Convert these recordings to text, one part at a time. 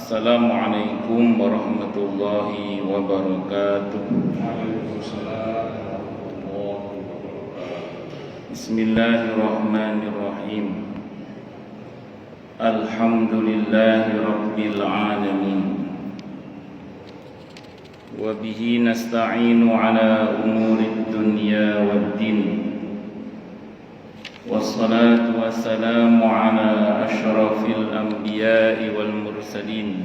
Assalamualaikum warahmatullahi wabarakatuh. Bismillahirrahmanirrahim. Alhamdulillahi rabbil alamin. Wa bihi nasta'inu ala umurid dunya waddin. Wassalatu wassalamu ala ashrafil anbiya'i wal mursalin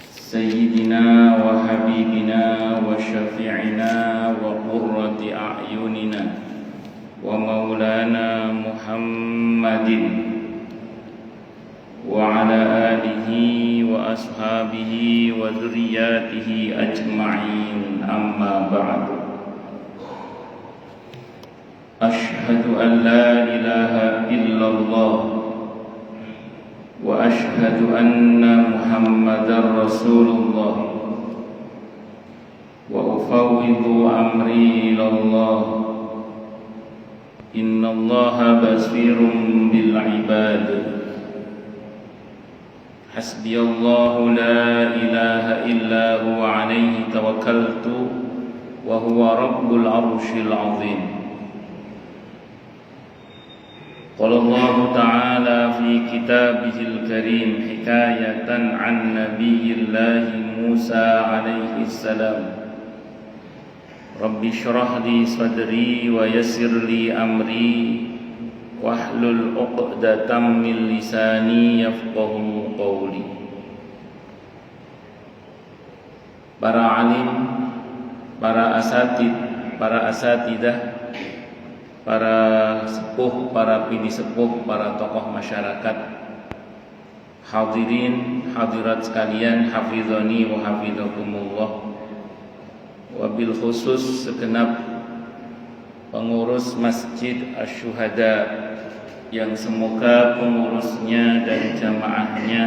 Sayyidina wa habibina wa syafi'ina wa qurrati a'yunina wa maulana Muhammadin wa ala alihi wa ashabihi wa dzurriyyatihi ajma'in, amma ba'du. Ashhadu an la ilaha illallah wa ashhadu anna Muhammadar Rasulullah wa ufawwidu amri ilallah. Innallaha basirun bil ibad. Hasbiyallahu la ilaha illa huwa alaihi tawakkaltu wa huwa rabbul arsyil azim. Qala Allah Ta'ala fi kitabihil karim hikayatan an nabiyyillahi Musa alaihi salam. Rabbi shrah li sadri wa yassir li amri wahlul 'uqdatam min lisani yafqahu qawli. Para alim, para asatidah, para sepuh, para bini sepuh, para tokoh masyarakat, hadirin hadirat sekalian, hafizani wa hafizakumullah. Wabil khusus segenap pengurus Masjid Asy-Syuhada yang semoga pengurusnya dan jamaahnya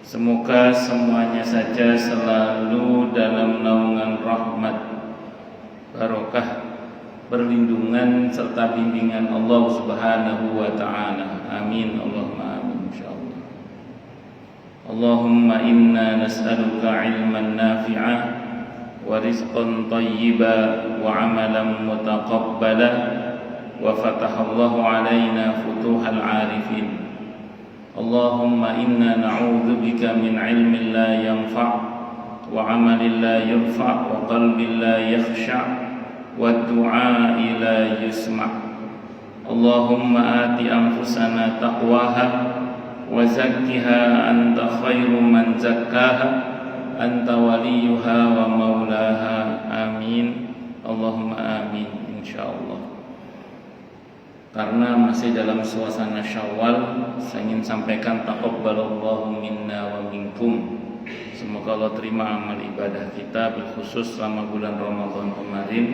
semoga semuanya saja selalu dalam naungan rahmat, barokah, perlindungan serta bimbingan Allah Subhanahu wa ta'ala. Amin, Allahumma amin, insyaallah. Allahumma inna nas'aluka ilman nafi'a wa rizqan thayyiba wa amalan mutaqabbala wa fatahallahu alaina futuhal arifin. Allahumma inna na'udzubika min ilmin la yanfa' wa amalin la yurfa' wa qalbin la yakhsha' wa-du'a ila yusma'. Allahumma ati anfusana taqwaha wa zakkiha anta khairu man zakkaha anta waliyuha wa maulaha. Amin, Allahumma amin, insyaallah. Karena masih dalam suasana Syawal, saya ingin sampaikan taqabbalallahu minna wa minkum. Semoga Allah terima amal ibadah kita, berkhusus selama bulan Ramadan kemarin,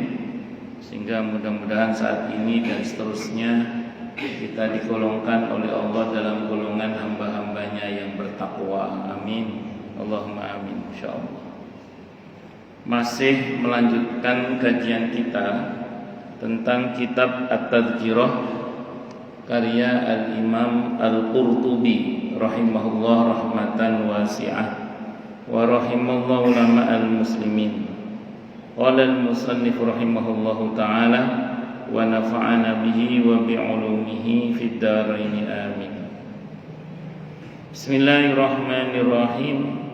sehingga mudah-mudahan saat ini dan seterusnya kita digolongkan oleh Allah dalam golongan hamba-hambanya yang bertakwa. Amin, Allahumma amin, insyaallah. Masih melanjutkan kajian kita tentang kitab At-Tadhkirah karya Al-Imam Al-Qurtubi rahimahullah rahmatan wasi'ah wa rahimallahu ulama al-muslimin. Qala al-musannif rahimahullahu ta'ala wa nafa'ana bihi wa bi'ulumihi fid dharain amin. Bismillahirrahmanirrahim.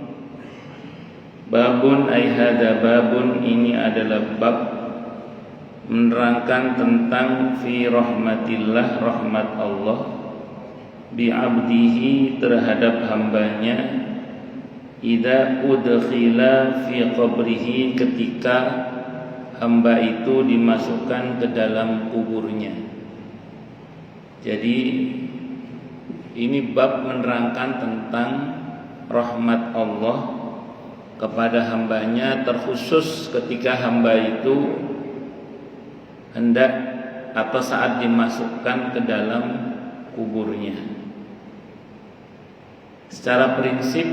Babun ay hada babun, ini adalah bab menerangkan tentang fi rahmatillah, rahmat Allah, bi abdihi, terhadap hambanya, idza udkhila fi qabrihi, ketika hamba itu dimasukkan ke dalam kuburnya. Jadi ini bab menerangkan tentang rahmat Allah kepada hambanya, terkhusus ketika hamba itu hendak atau saat dimasukkan ke dalam kuburnya. Secara prinsip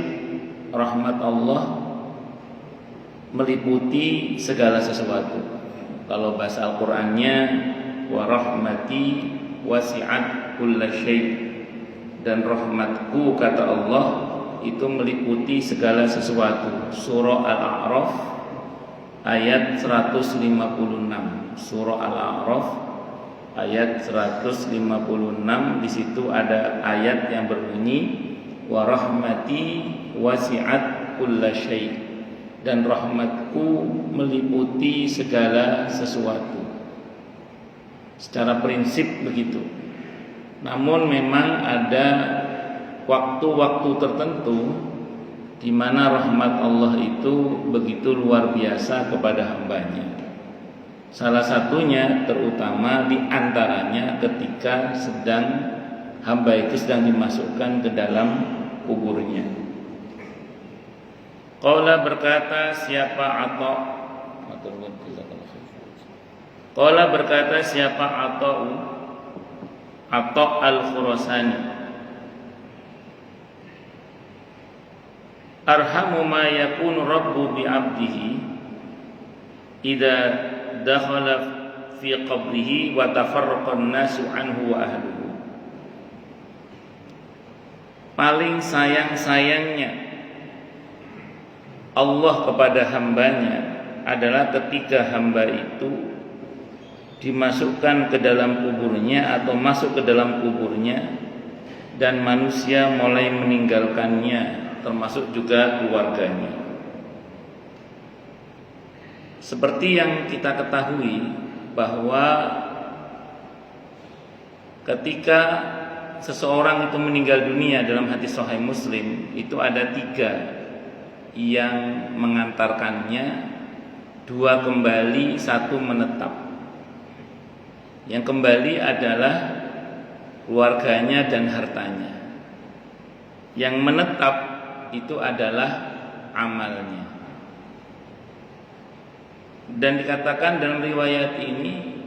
rahmat Allah meliputi segala sesuatu. Kalau bahasa Al-Qur'annya wa rahmati wasi'at kulla syai'. dan rahmatku kata Allah itu meliputi segala sesuatu. Surah Al-A'raf ayat 156. Surah Al-A'raf ayat 156, di situ ada ayat yang berbunyi wa rahmati wasi'at kulla syai', dan rahmatku meliputi segala sesuatu. Secara prinsip begitu. Namun memang ada waktu-waktu tertentu di mana rahmat Allah itu begitu luar biasa kepada hambanya. Salah satunya, terutama di antaranya ketika hamba itu sedang dimasukkan ke dalam kuburnya. Qala berkata siapa Atha al-Khurasani, arhamu ma yakunu rabbu bi 'abdihi idza dakhala fi qabrihi wa tafarraqa an-nasu anhu wa ahluhu. Paling sayang-sayangnya Allah kepada hambanya adalah ketika hamba itu dimasukkan ke dalam kuburnya atau masuk ke dalam kuburnya dan manusia mulai meninggalkannya, termasuk juga keluarganya. Seperti yang kita ketahui bahwa ketika seseorang itu meninggal dunia, dalam hadis Sahih Muslim itu ada 3 yang mengantarkannya, 2 kembali, 1 menetap. Yang kembali adalah keluarganya dan hartanya. Yang menetap itu adalah amalnya. Dan dikatakan dalam riwayat ini,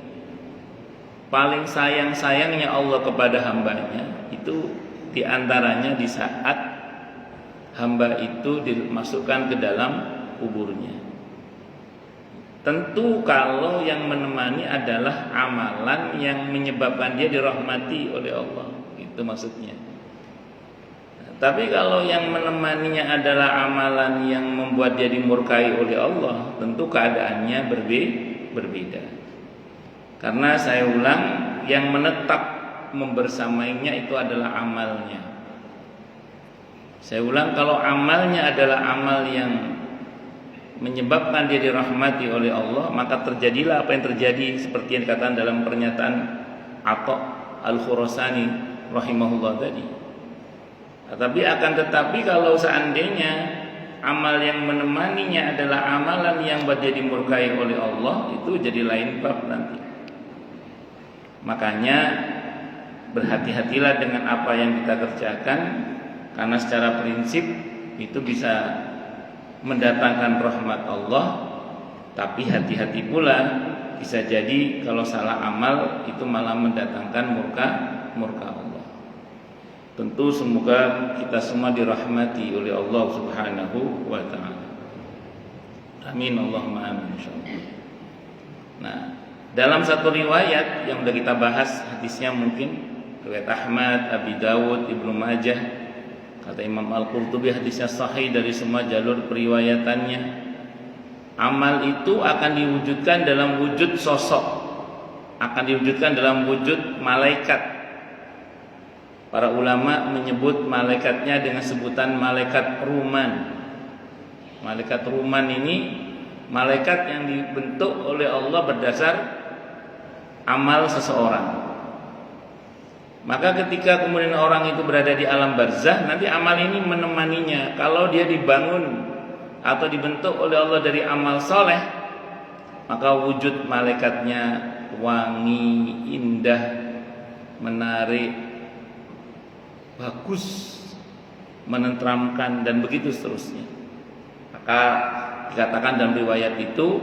paling sayang-sayangnya Allah kepada hambanya itu diantaranya di saat hamba itu dimasukkan ke dalam kuburnya. Tentu kalau yang menemani adalah amalan yang menyebabkan dia dirahmati oleh Allah, itu maksudnya. Tapi kalau yang menemaninya adalah amalan yang membuat dia dimurkai oleh Allah, tentu keadaannya berbeda. Karena saya ulang, yang menetap membersamainya itu adalah amalnya. Saya ulang, kalau amalnya adalah amal yang menyebabkan dia dirahmati oleh Allah, maka terjadilah apa yang terjadi seperti yang dikatakan dalam pernyataan Atha al-Khurasani rahimahullah tadi. Tetapi kalau seandainya amal yang menemaninya adalah amalan yang buat dia dimurkai oleh Allah, itu jadi lain bab nanti. Makanya berhati-hatilah dengan apa yang kita kerjakan, karena secara prinsip itu bisa mendatangkan rahmat Allah, tapi hati-hati pula bisa jadi kalau salah amal itu malah mendatangkan murka Allah. Tentu semoga kita semua dirahmati oleh Allah Subhanahu wa taala. Amin Allahumma amin insyaallah. Nah, dalam satu riwayat yang sudah kita bahas hadisnya, mungkin riwayat Ahmad, Abi Dawud, Ibnu Majah, kata Imam Al-Qurtubi hadisnya sahih dari semua jalur periwayatannya. Amal itu akan diwujudkan dalam wujud sosok, akan diwujudkan dalam wujud malaikat. Para ulama menyebut malaikatnya dengan sebutan malaikat ruman. Malaikat ruman ini malaikat yang dibentuk oleh Allah berdasar amal seseorang. Maka ketika kemudian orang itu berada di alam barzah, nanti amal ini menemaninya. Kalau dia dibangun atau dibentuk oleh Allah dari amal soleh, maka wujud malaikatnya wangi, indah, menarik, bagus, menenteramkan, dan begitu seterusnya. Maka dikatakan dalam riwayat itu,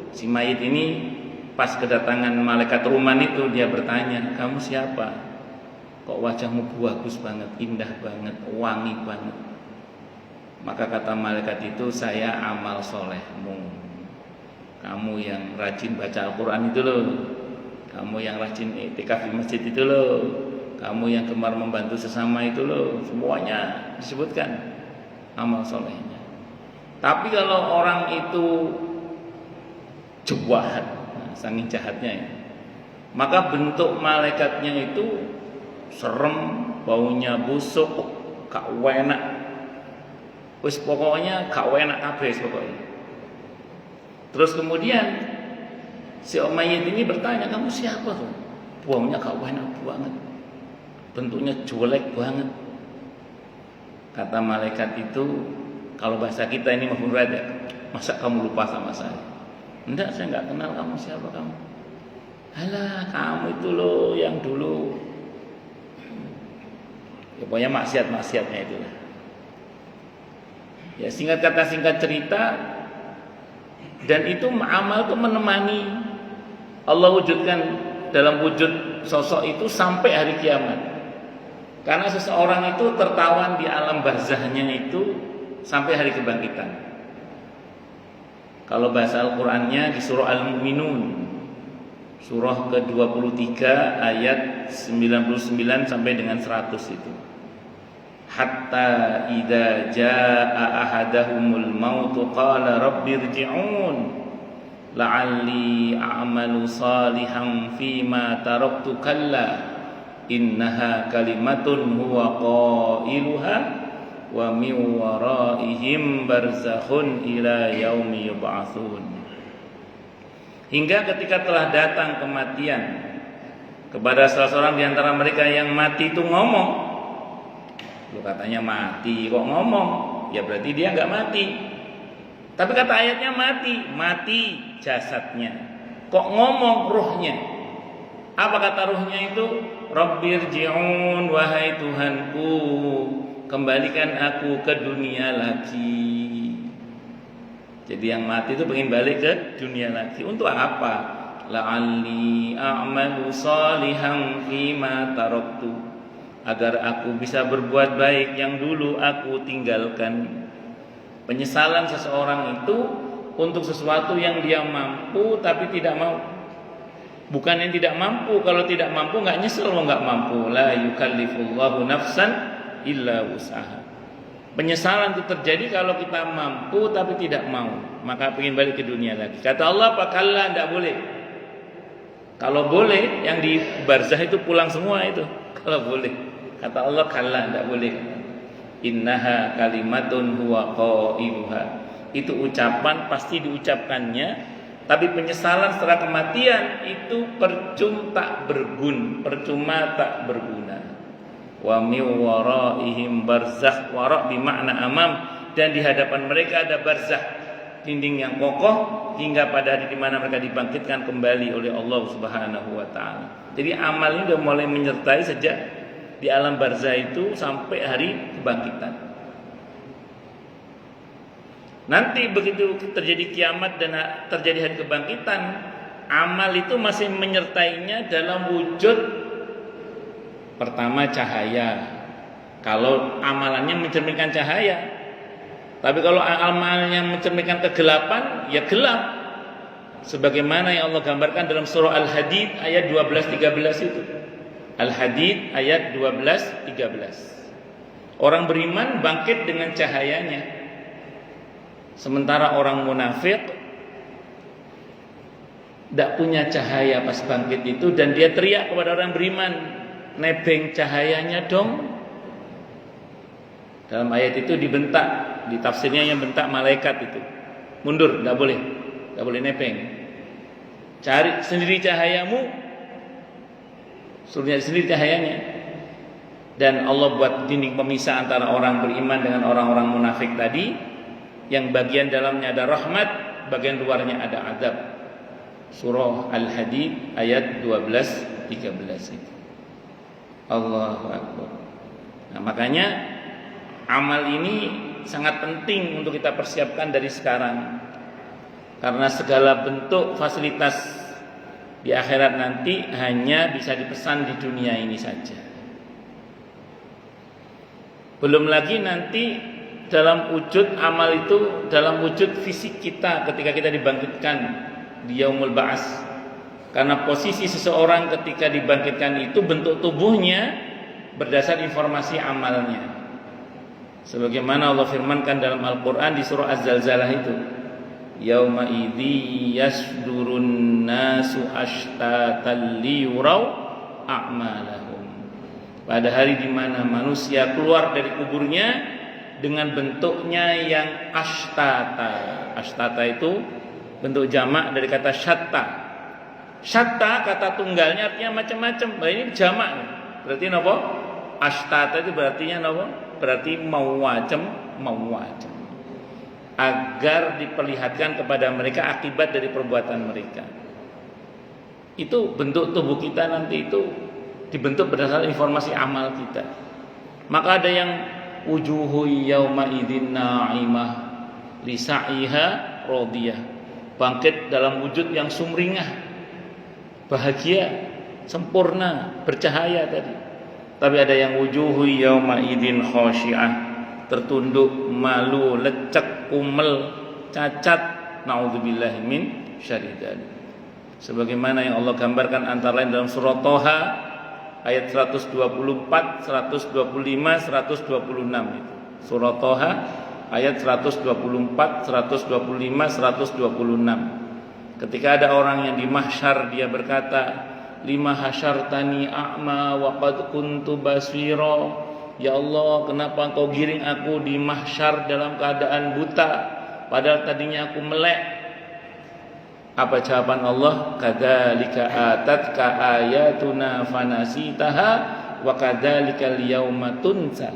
si mayit ini pas kedatangan malaikat ruman itu, dia bertanya, kamu siapa? Kok wajahmu bagus banget, indah banget, wangi banget. Maka kata malaikat itu, saya amal solehmu. Kamu yang rajin baca Al-Quran itu loh, kamu yang rajin i'tikaf di masjid itu loh, kamu yang gemar membantu sesama itu loh, semuanya disebutkan amal solehnya. Tapi kalau orang itu jahat, saking jahatnya ya, maka bentuk malaikatnya itu serem, baunya busuk, gak enak. Wis pokoknya gak enak kabeh pokoknya. Terus kemudian si Umayyad ini bertanya, kamu siapa tuh? Baunya gak enak banget, bentuknya jelek banget. Kata malaikat itu, kalau bahasa kita ini mafhum raja, masa kamu lupa sama saya? Enggak, saya enggak kenal kamu, siapa kamu? Alah, kamu itu loh yang dulu. Ya pokoknya maksiat-maksiatnya itulah. Ya singkat kata singkat cerita, dan itu amal itu menemani Allah wujudkan dalam wujud sosok itu sampai hari kiamat. Karena seseorang itu tertawan di alam barzahnya itu sampai hari kebangkitan. Kalau bahasa Al-Qur'annya di surah Al-Mu'minun, surah ke-23 ayat 99 sampai dengan 100 itu. Hatta idza jaa ahadahumul maut qala rabbirji'un la'alli a'malu salihan fima taraktu kalla innaha kalimatun huwa qailuha wa min waraihim barzakhun ila yaumi yub'atsun. Hingga ketika telah datang kematian kepada salah seorang di antara mereka yang mati itu ngomong, lu katanya mati kok ngomong, ya berarti dia enggak mati. Tapi kata ayatnya mati jasadnya, kok ngomong ruhnya. Apa kata ruhnya itu? Rabbirji'un, wahai Tuhanku, kembalikan aku ke dunia lagi. Jadi yang mati itu pengen balik ke dunia lagi. Untuk apa? La'alli a'malu salihan fima taraktu, agar aku bisa berbuat baik yang dulu aku tinggalkan. Penyesalan seseorang itu untuk sesuatu yang dia mampu tapi tidak mau. Bukan yang tidak mampu, kalau tidak mampu enggak nyesel kalau enggak mampu. La yukallifullahu nafsan illa wus'aha. Penyesalan itu terjadi kalau kita mampu tapi tidak mau, maka ingin balik ke dunia lagi. Kata Allah, pakalla enggak boleh. Kalau boleh, yang di barzah itu pulang semua itu. Kalau boleh. Kata Allah, kalla enggak boleh. Innaha kalimatun huwa qailuha. Itu ucapan pasti diucapkannya. Tapi penyesalan setelah kematian itu percuma tak berguna. Wa min waraihim barzakh, wara' bermakna amam, dan di hadapan mereka ada barzakh, dinding yang kokoh hingga pada hari di mana mereka dibangkitkan kembali oleh Allah Subhanahu wa taala. Jadi amal ini sudah mulai menyertai sejak di alam barzakh itu sampai hari kebangkitan. Nanti begitu terjadi kiamat dan terjadi hari kebangkitan, amal itu masih menyertainya dalam wujud pertama cahaya. Kalau amalannya mencerminkan cahaya. Tapi kalau amalnya mencerminkan kegelapan, ya gelap. Sebagaimana yang Allah gambarkan dalam surah Al-Hadid ayat 12-13 itu. Al-Hadid ayat 12-13. Orang beriman bangkit dengan cahayanya. Sementara orang munafik tidak punya cahaya pas bangkit itu, dan dia teriak kepada orang beriman, nebeng cahayanya dong. Dalam ayat itu dibentak, di tafsirnya yang bentak malaikat itu, mundur, tidak boleh nebeng. Cari sendiri cahayamu, suruh sendiri cahayanya. Dan Allah buat dinding pemisah antara orang beriman dengan orang-orang munafik tadi. Yang bagian dalamnya ada rahmat, bagian luarnya ada azab. Surah Al-Hadid ayat 12-13 itu. Allahu Akbar. Nah, makanya amal ini sangat penting untuk kita persiapkan dari sekarang. Karena segala bentuk fasilitas di akhirat nanti hanya bisa dipesan di dunia ini saja. Belum lagi nanti dalam wujud amal itu, dalam wujud fisik kita ketika kita dibangkitkan di yaumul ba'ats. Karena posisi seseorang ketika dibangkitkan itu bentuk tubuhnya berdasar informasi amalnya. Sebagaimana Allah firmankan dalam Al-Qur'an di surah Az-Zalzalah itu, yauma idzi yasdurun nasu ashtatan liyurau a'malahum. Pada hari di mana manusia keluar dari kuburnya dengan bentuknya yang ashtata. Ashtata itu bentuk jamak dari kata syatta. Syatta kata tunggalnya artinya macam-macam. Nah, ini jamak. Berarti napa? Ashtata itu berartinya napa? Berarti mawajam. Agar diperlihatkan kepada mereka akibat dari perbuatan mereka. Itu bentuk tubuh kita nanti itu dibentuk berdasarkan informasi amal kita. Maka ada yang wujuhu yauma idzin na'imah li sa'iha radiyah. Bangkit dalam wujud yang sumringah, bahagia, sempurna, bercahaya tadi. Tapi ada yang wujuhu yauma idzin khashi'ah, tertunduk, malu, lecek, kumel, cacat, naudzubillahi min syarri dzalik. Sebagaimana yang Allah gambarkan antara lain dalam surah Thaha ayat 124, 125, 126 itu. Surah Thaha ayat 124, 125, 126. Ketika ada orang yang di mahsyar, dia berkata, lima hasyartani a'ma wa qad kuntu basira. Ya Allah, kenapa engkau giring aku di mahsyar dalam keadaan buta, padahal tadinya aku melek. Apa jawaban Allah? Kadzalika atatka ayatuna fanasitaha wa kadzalikal yauma tunsa.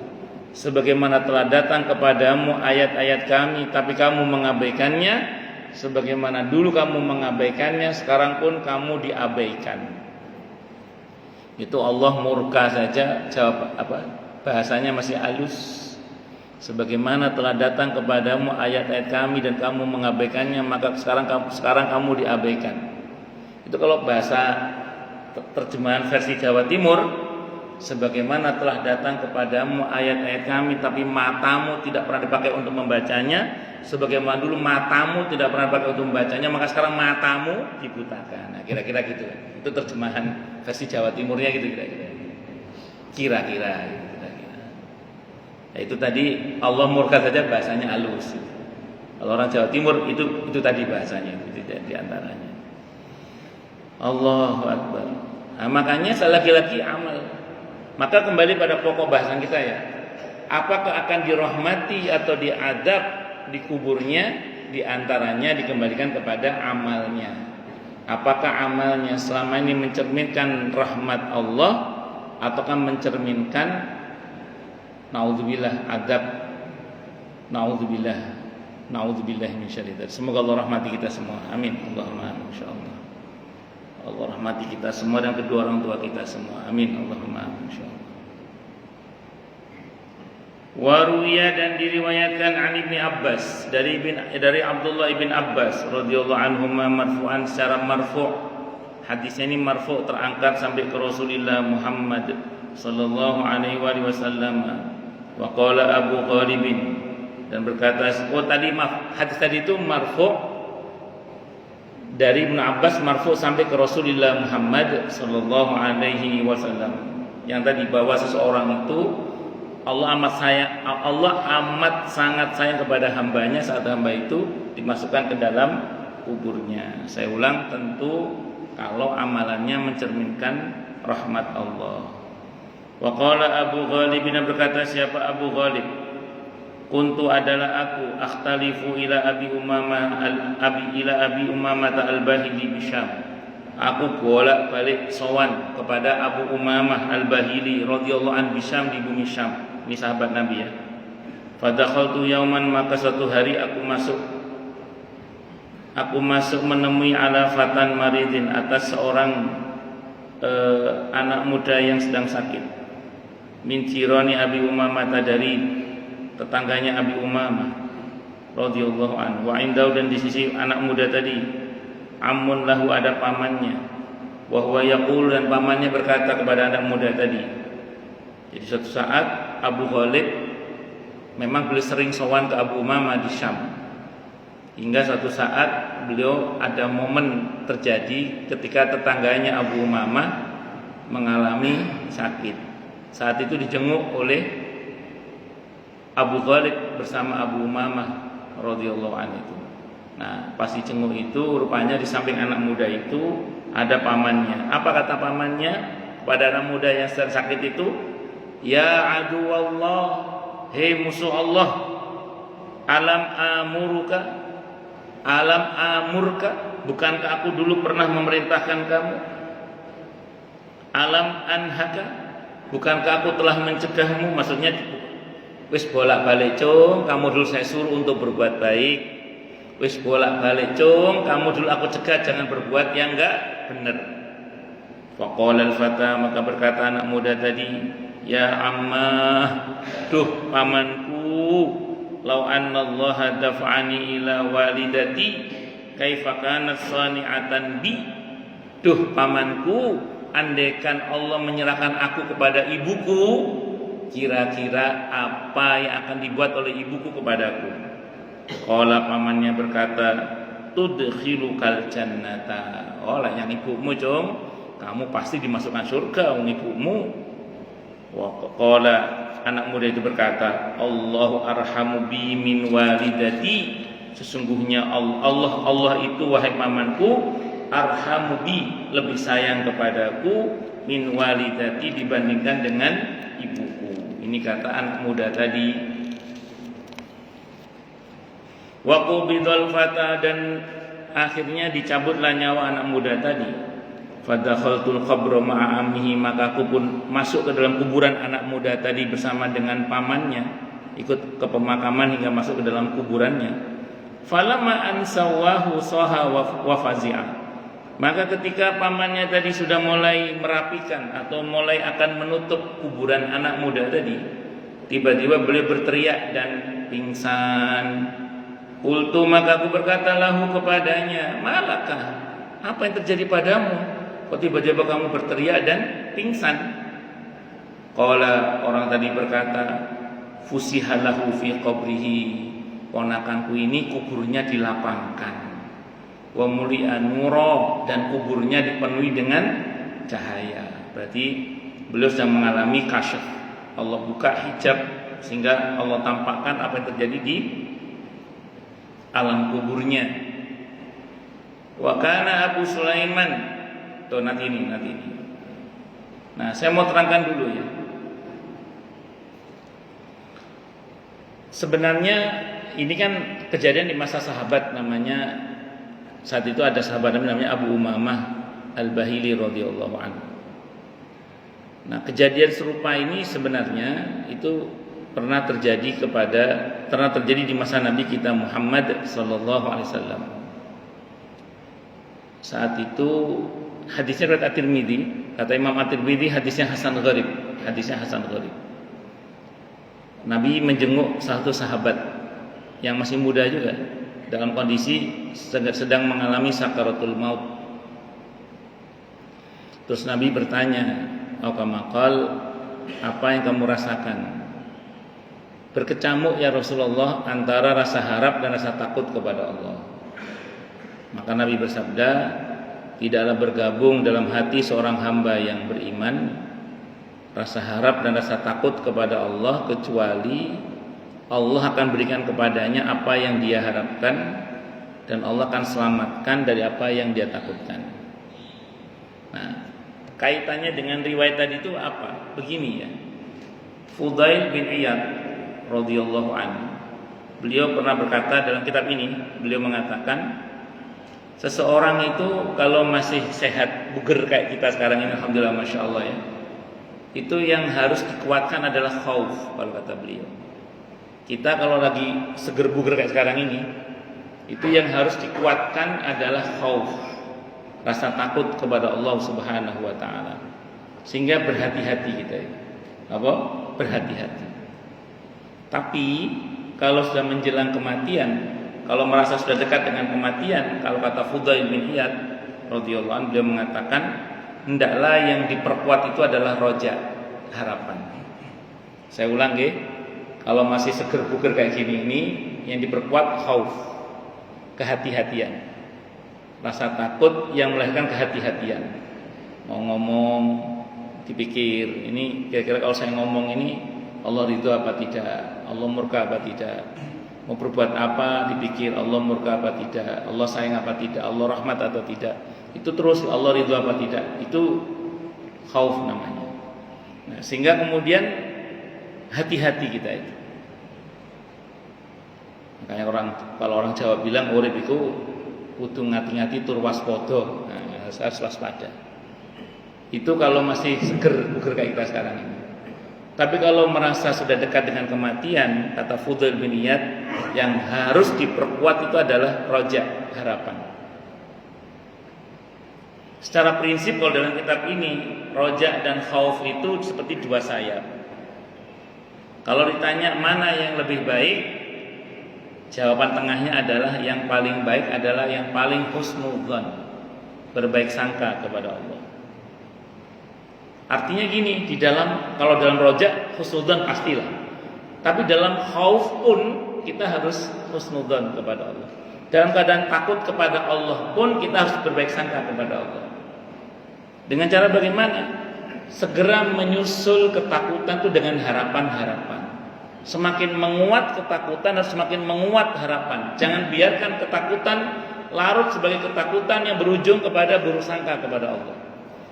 Sebagaimana telah datang kepadamu ayat-ayat kami tapi kamu mengabaikannya, sebagaimana dulu kamu mengabaikannya, sekarang pun kamu diabaikan. Itu Allah murka saja, jawab apa? Bahasanya masih halus. Sebagaimana telah datang kepadamu ayat-ayat kami dan kamu mengabaikannya, maka sekarang kamu diabaikan. Itu kalau bahasa terjemahan versi Jawa Timur, sebagaimana telah datang kepadamu ayat-ayat kami tapi matamu tidak pernah dipakai untuk membacanya, sebagaimana dulu matamu tidak pernah dipakai untuk membacanya, maka sekarang matamu dibutakan. Nah, kira-kira gitu. Itu terjemahan versi Jawa Timurnya gitu kira-kira. Kira-kira. Nah, itu tadi Allah murka saja bahasanya halus. Kalau orang Jawa Timur itu tadi bahasanya itu di antaranya. Allahu Akbar. Nah, makanya laki-laki amal. Maka kembali pada pokok bahasan kita ya. Apakah akan dirahmati atau diadab di kuburnya? Di antaranya dikembalikan kepada amalnya. Apakah amalnya selama ini mencerminkan rahmat Allah ataukah mencerminkan naudzubillah adab, naudzubillah min syarri dzalik. Semoga Allah rahmati kita semua. Amin. Allahumma amin insyaallah. Allah rahmati kita semua dan kedua orang tua kita semua. Amin. Allahumma amin insyaallah. Waruya dan diriwayatkan an Ibni Abbas dari Abdullah ibn Abbas radhiyallahu anhuma marfu'an secara marfu'. Hadisnya ini marfu' terangkat sampai ke Rasulullah Muhammad sallallahu alaihi wasallam. Wa qala Abu Ghalib dan berkata, hadis tadi itu marfu' dari Ibnu Abbas, marfu' sampai ke Rasulullah Muhammad sallallahu alaihi wasallam. Yang tadi bahwa seseorang itu Allah amat sangat sayang kepada hambanya saat hamba itu dimasukkan ke dalam kuburnya. Saya ulang, tentu kalau amalannya mencerminkan rahmat Allah. Wa qala Abu Ghalib, berkata siapa Abu Ghalib? Kuntu adalah aku akhtalifu ila Abi Umamah al-Bahili bisyam. Aku bolak-balik sowan kepada Abu Umamah al-Bahili radhiyallahu an bisyam, di bumi Syam. Ini sahabat Nabi ya. Fadakhaltu yauman, maka suatu hari aku masuk menemui ala fatan maridin, atas seorang anak muda yang sedang sakit. Min jirani Abi Umamah, dari tetangganya Abi Umamah radhiyallahu anhu. Wa indau, dan di sisi anak muda tadi ammun lahu, ada pamannya. Wa huwa yaqul, dan pamannya berkata kepada anak muda tadi. Jadi suatu saat Abu Ghalib memang beliau sering sowan ke Abu Umamah di Syam. Hingga suatu saat beliau ada momen terjadi ketika tetangganya Abu Umamah mengalami sakit. Saat itu dijenguk oleh Abu Thalib bersama Abu Umamah radhiyallahu anhu. Nah, pas dijenguk itu rupanya di samping anak muda itu ada pamannya. Apa kata pamannya kepada anak muda yang sedang sakit itu? Ya aduwallah, hei musuh Allah, alam amurka, bukankah aku dulu pernah memerintahkan kamu? Alam anhaka, bukankah aku telah mencegahmu? Maksudnya wis bolak-balik cung, kamu dulu saya suruh untuk berbuat baik. Wis bolak-balik cung, kamu dulu aku cegah jangan berbuat yang enggak benar. Faqala al-fata, maka berkata anak muda tadi, ya ammah, duh pamanku, lau anna Allah dafa'ani ila walidati kaifa kanat sani'atan bi. Duh pamanku, andaikan Allah menyerahkan aku kepada ibuku, kira-kira apa yang akan dibuat oleh ibuku kepadaku? Qala, pamannya berkata, tudkhilukal jannata. Oh lah yang ibumu cung, kamu pasti dimasukkan surga wong ibumu. Qala, anak muda itu berkata, Allahu arhamu bi min walidati. Sesungguhnya Allah itu wahai pamanku, arhamu bi, lebih sayang kepadaku, min walidati, dibandingkan dengan ibuku. Ini kata anak muda tadi. Wa qubidul fata, dan akhirnya dicabutlah nyawa anak muda tadi. Fadakhaltul qabra ma'a ammihi, maka aku pun masuk ke dalam kuburan anak muda tadi bersama dengan pamannya, ikut ke pemakaman hingga masuk ke dalam kuburannya. Falamma ansawahu saha wa fazi'a, maka ketika pamannya tadi sudah mulai merapikan atau mulai akan menutup kuburan anak muda tadi, tiba-tiba beliau berteriak dan pingsan. Qultu, maka aku berkata lahu kepadanya, malakah, apa yang terjadi padamu? Kok tiba-tiba kamu berteriak dan pingsan? Qala, orang tadi berkata, fusihalahu fi qabrihi, ponakanku ini kuburnya dilapangkan. Wa muli'a nura, dan kuburnya dipenuhi dengan cahaya. Berarti beliau sedang mengalami kasyaf. Allah buka hijab sehingga Allah tampakkan apa yang terjadi di alam kuburnya. Wa kana Abu Sulaiman. Tuh nanti ini. Nah, saya mau terangkan dulu ya. Sebenarnya ini kan kejadian di masa sahabat, namanya saat itu ada sahabat namanya Abu Umamah Al-Bahili radhiyallahu anhu. Nah, kejadian serupa ini sebenarnya itu pernah terjadi di masa Nabi kita Muhammad sallallahu alaihi wasallam. Saat itu hadisnya riwayat At-Tirmidzi, kata Imam At-Tirmidzi hadisnya hasan gharib. Nabi menjenguk satu sahabat yang masih muda juga dalam kondisi sedang mengalami sakaratul maut. Terus Nabi bertanya, apa yang kamu rasakan? Berkecamuk ya Rasulullah antara rasa harap dan rasa takut kepada Allah. Maka Nabi bersabda, tidaklah bergabung dalam hati seorang hamba yang beriman rasa harap dan rasa takut kepada Allah, kecuali Allah akan berikan kepadanya apa yang dia harapkan, dan Allah akan selamatkan dari apa yang dia takutkan. Nah, kaitannya dengan riwayat tadi itu apa? Begini ya. Fudail bin Iyad radhiyallahu anhu, beliau pernah berkata dalam kitab ini, beliau mengatakan, seseorang itu kalau masih sehat, buger kayak kita sekarang ini, alhamdulillah masya Allah ya, itu yang harus dikuatkan adalah khauf. Kalau kata beliau, kita kalau lagi seger buger kayak sekarang ini, itu yang harus dikuatkan adalah khauf, rasa takut kepada Allah Subhanahu wa taala. Sehingga berhati-hati kita ya. Apa? Berhati-hati. Tapi kalau sudah menjelang kematian, kalau merasa sudah dekat dengan kematian, kalau kata Fudail bin Iyad radhiyallahu anhu, beliau mengatakan, hendaklah yang diperkuat itu adalah roja, harapan. Saya ulang ya, kalau masih seger buger kayak gini ini, yang diperkuat khauf, kehati-hatian, rasa takut yang melahirkan kehati-hatian. Mau ngomong dipikir, ini kira-kira kalau saya ngomong ini Allah ridho apa tidak, Allah murka apa tidak, mau berbuat apa dipikir, Allah murka apa tidak, Allah sayang apa tidak, Allah rahmat atau tidak. Itu terus Allah ridho apa tidak, itu khauf namanya. Nah, sehingga kemudian hati-hati kita itu. Makanya kalau orang Jawa bilang urip iku kudu ngati-ngati tur waspada. Nah, harus waspada. Itu kalau masih seger buger kayak kita sekarang ini. Tapi kalau merasa sudah dekat dengan kematian, kata Fudail bin Iyad, yang harus diperkuat itu adalah roja, harapan. Secara prinsip kalau dalam kitab ini, roja dan khauf itu seperti dua sayap. Kalau ditanya mana yang lebih baik, jawaban tengahnya adalah yang paling baik adalah yang paling husnudzon, berbaik sangka kepada Allah. Artinya gini, kalau dalam roja husnudzon pastilah. Tapi dalam khauf pun kita harus husnudzon kepada Allah. Dalam keadaan takut kepada Allah pun kita harus berbaik sangka kepada Allah. Dengan cara bagaimana? Segera menyusul ketakutan itu dengan harapan-harapan. Semakin menguat ketakutan dan semakin menguat harapan. Jangan biarkan ketakutan larut sebagai ketakutan yang berujung kepada buruk sangka kepada Allah.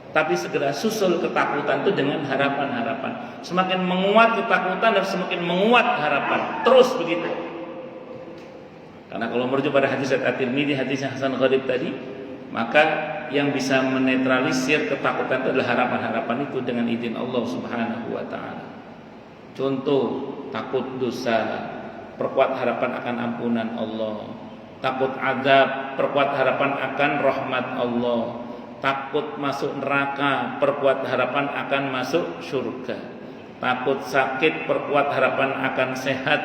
Tapi segera susul ketakutan itu dengan harapan-harapan. Semakin menguat ketakutan dan semakin menguat harapan. Terus begitu. Karena kalau merujuk pada hadis At-Tirmidzi, hadis Hasan Gharib tadi, maka yang bisa menetralisir ketakutan itu adalah harapan-harapan itu dengan izin Allah Subhanahu wa taala. Contoh, takut dosa, perkuat harapan akan ampunan Allah. Takut azab, perkuat harapan akan rahmat Allah. Takut masuk neraka, perkuat harapan akan masuk surga. Takut sakit, perkuat harapan akan sehat.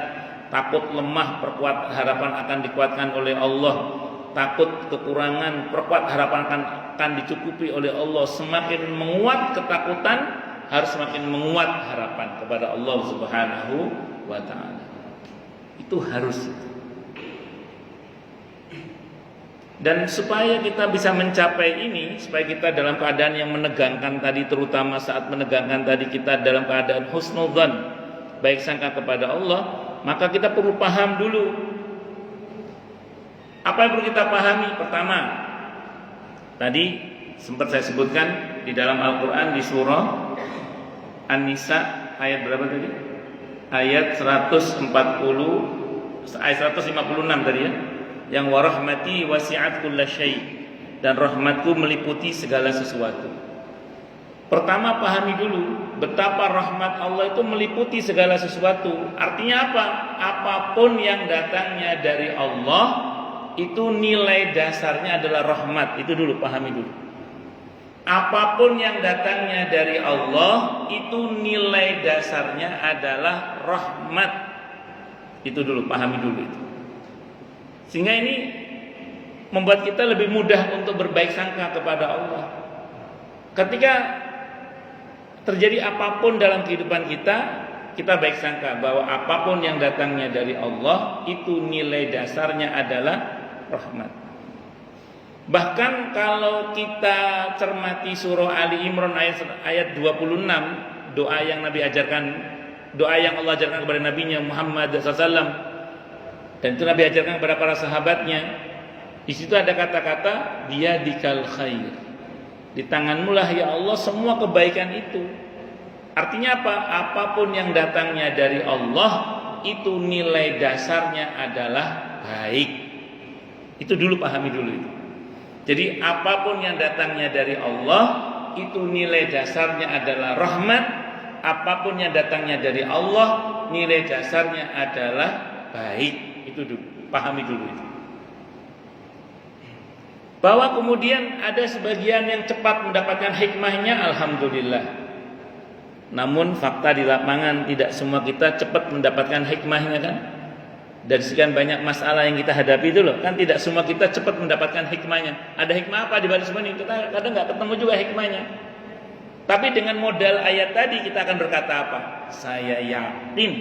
Takut lemah, perkuat harapan akan dikuatkan oleh Allah. Takut kekurangan, perkuat harapan akan dicukupi oleh Allah. Semakin menguat ketakutan, harus semakin menguat harapan kepada Allah Subhanahu wa ta'ala. Itu harus. Dan supaya kita bisa mencapai ini, supaya kita dalam keadaan yang menegangkan tadi, terutama saat menegangkan tadi kita dalam keadaan husnudzan, baik sangka kepada Allah, maka kita perlu paham dulu. Apa yang perlu kita pahami? Pertama, tadi sempat saya sebutkan di dalam Al-Quran di surah An-Nisa ayat berapa tadi? Ayat 156 tadi ya. Yang warahmati wasi'at kulla syai', dan rahmatku meliputi segala sesuatu. Pertama pahami dulu betapa rahmat Allah itu meliputi segala sesuatu. Artinya apa? Apapun yang datangnya dari Allah itu nilai dasarnya adalah rahmat. Itu dulu, pahami dulu. Apapun yang datangnya dari Allah itu nilai dasarnya adalah rahmat. Itu dulu, pahami dulu itu. Sehingga ini membuat kita lebih mudah untuk berbaik sangka kepada Allah. Ketika terjadi apapun dalam kehidupan kita, kita baik sangka bahwa apapun yang datangnya dari Allah itu nilai dasarnya adalah rahmat. Bahkan kalau kita cermati surah Ali Imran ayat 26, doa yang Nabi ajarkan, doa yang Allah ajarkan kepada Nabinya Muhammad SAW, dan itu Nabi ajarkan kepada para sahabatnya. Di situ ada kata-kata biyadikal khair. Di tanganmu lah ya Allah semua kebaikan itu. Artinya apa? Apapun yang datangnya dari Allah itu nilai dasarnya adalah baik. Itu dulu, pahami dulu itu. Jadi apapun yang datangnya dari Allah itu nilai dasarnya adalah rahmat. Apapun yang datangnya dari Allah nilai dasarnya adalah baik. Itu dulu, pahami dulu itu. Bahwa kemudian ada sebagian yang cepat mendapatkan hikmahnya, alhamdulillah. Namun fakta di lapangan tidak semua kita cepat mendapatkan hikmahnya kan. Dari sekian banyak masalah yang kita hadapi itu loh, kan tidak semua kita cepat mendapatkan hikmahnya. Ada hikmah apa di balik semua ini? Kita kadang nggak ketemu juga hikmahnya. Tapi dengan modal ayat tadi kita akan berkata apa? Saya yakin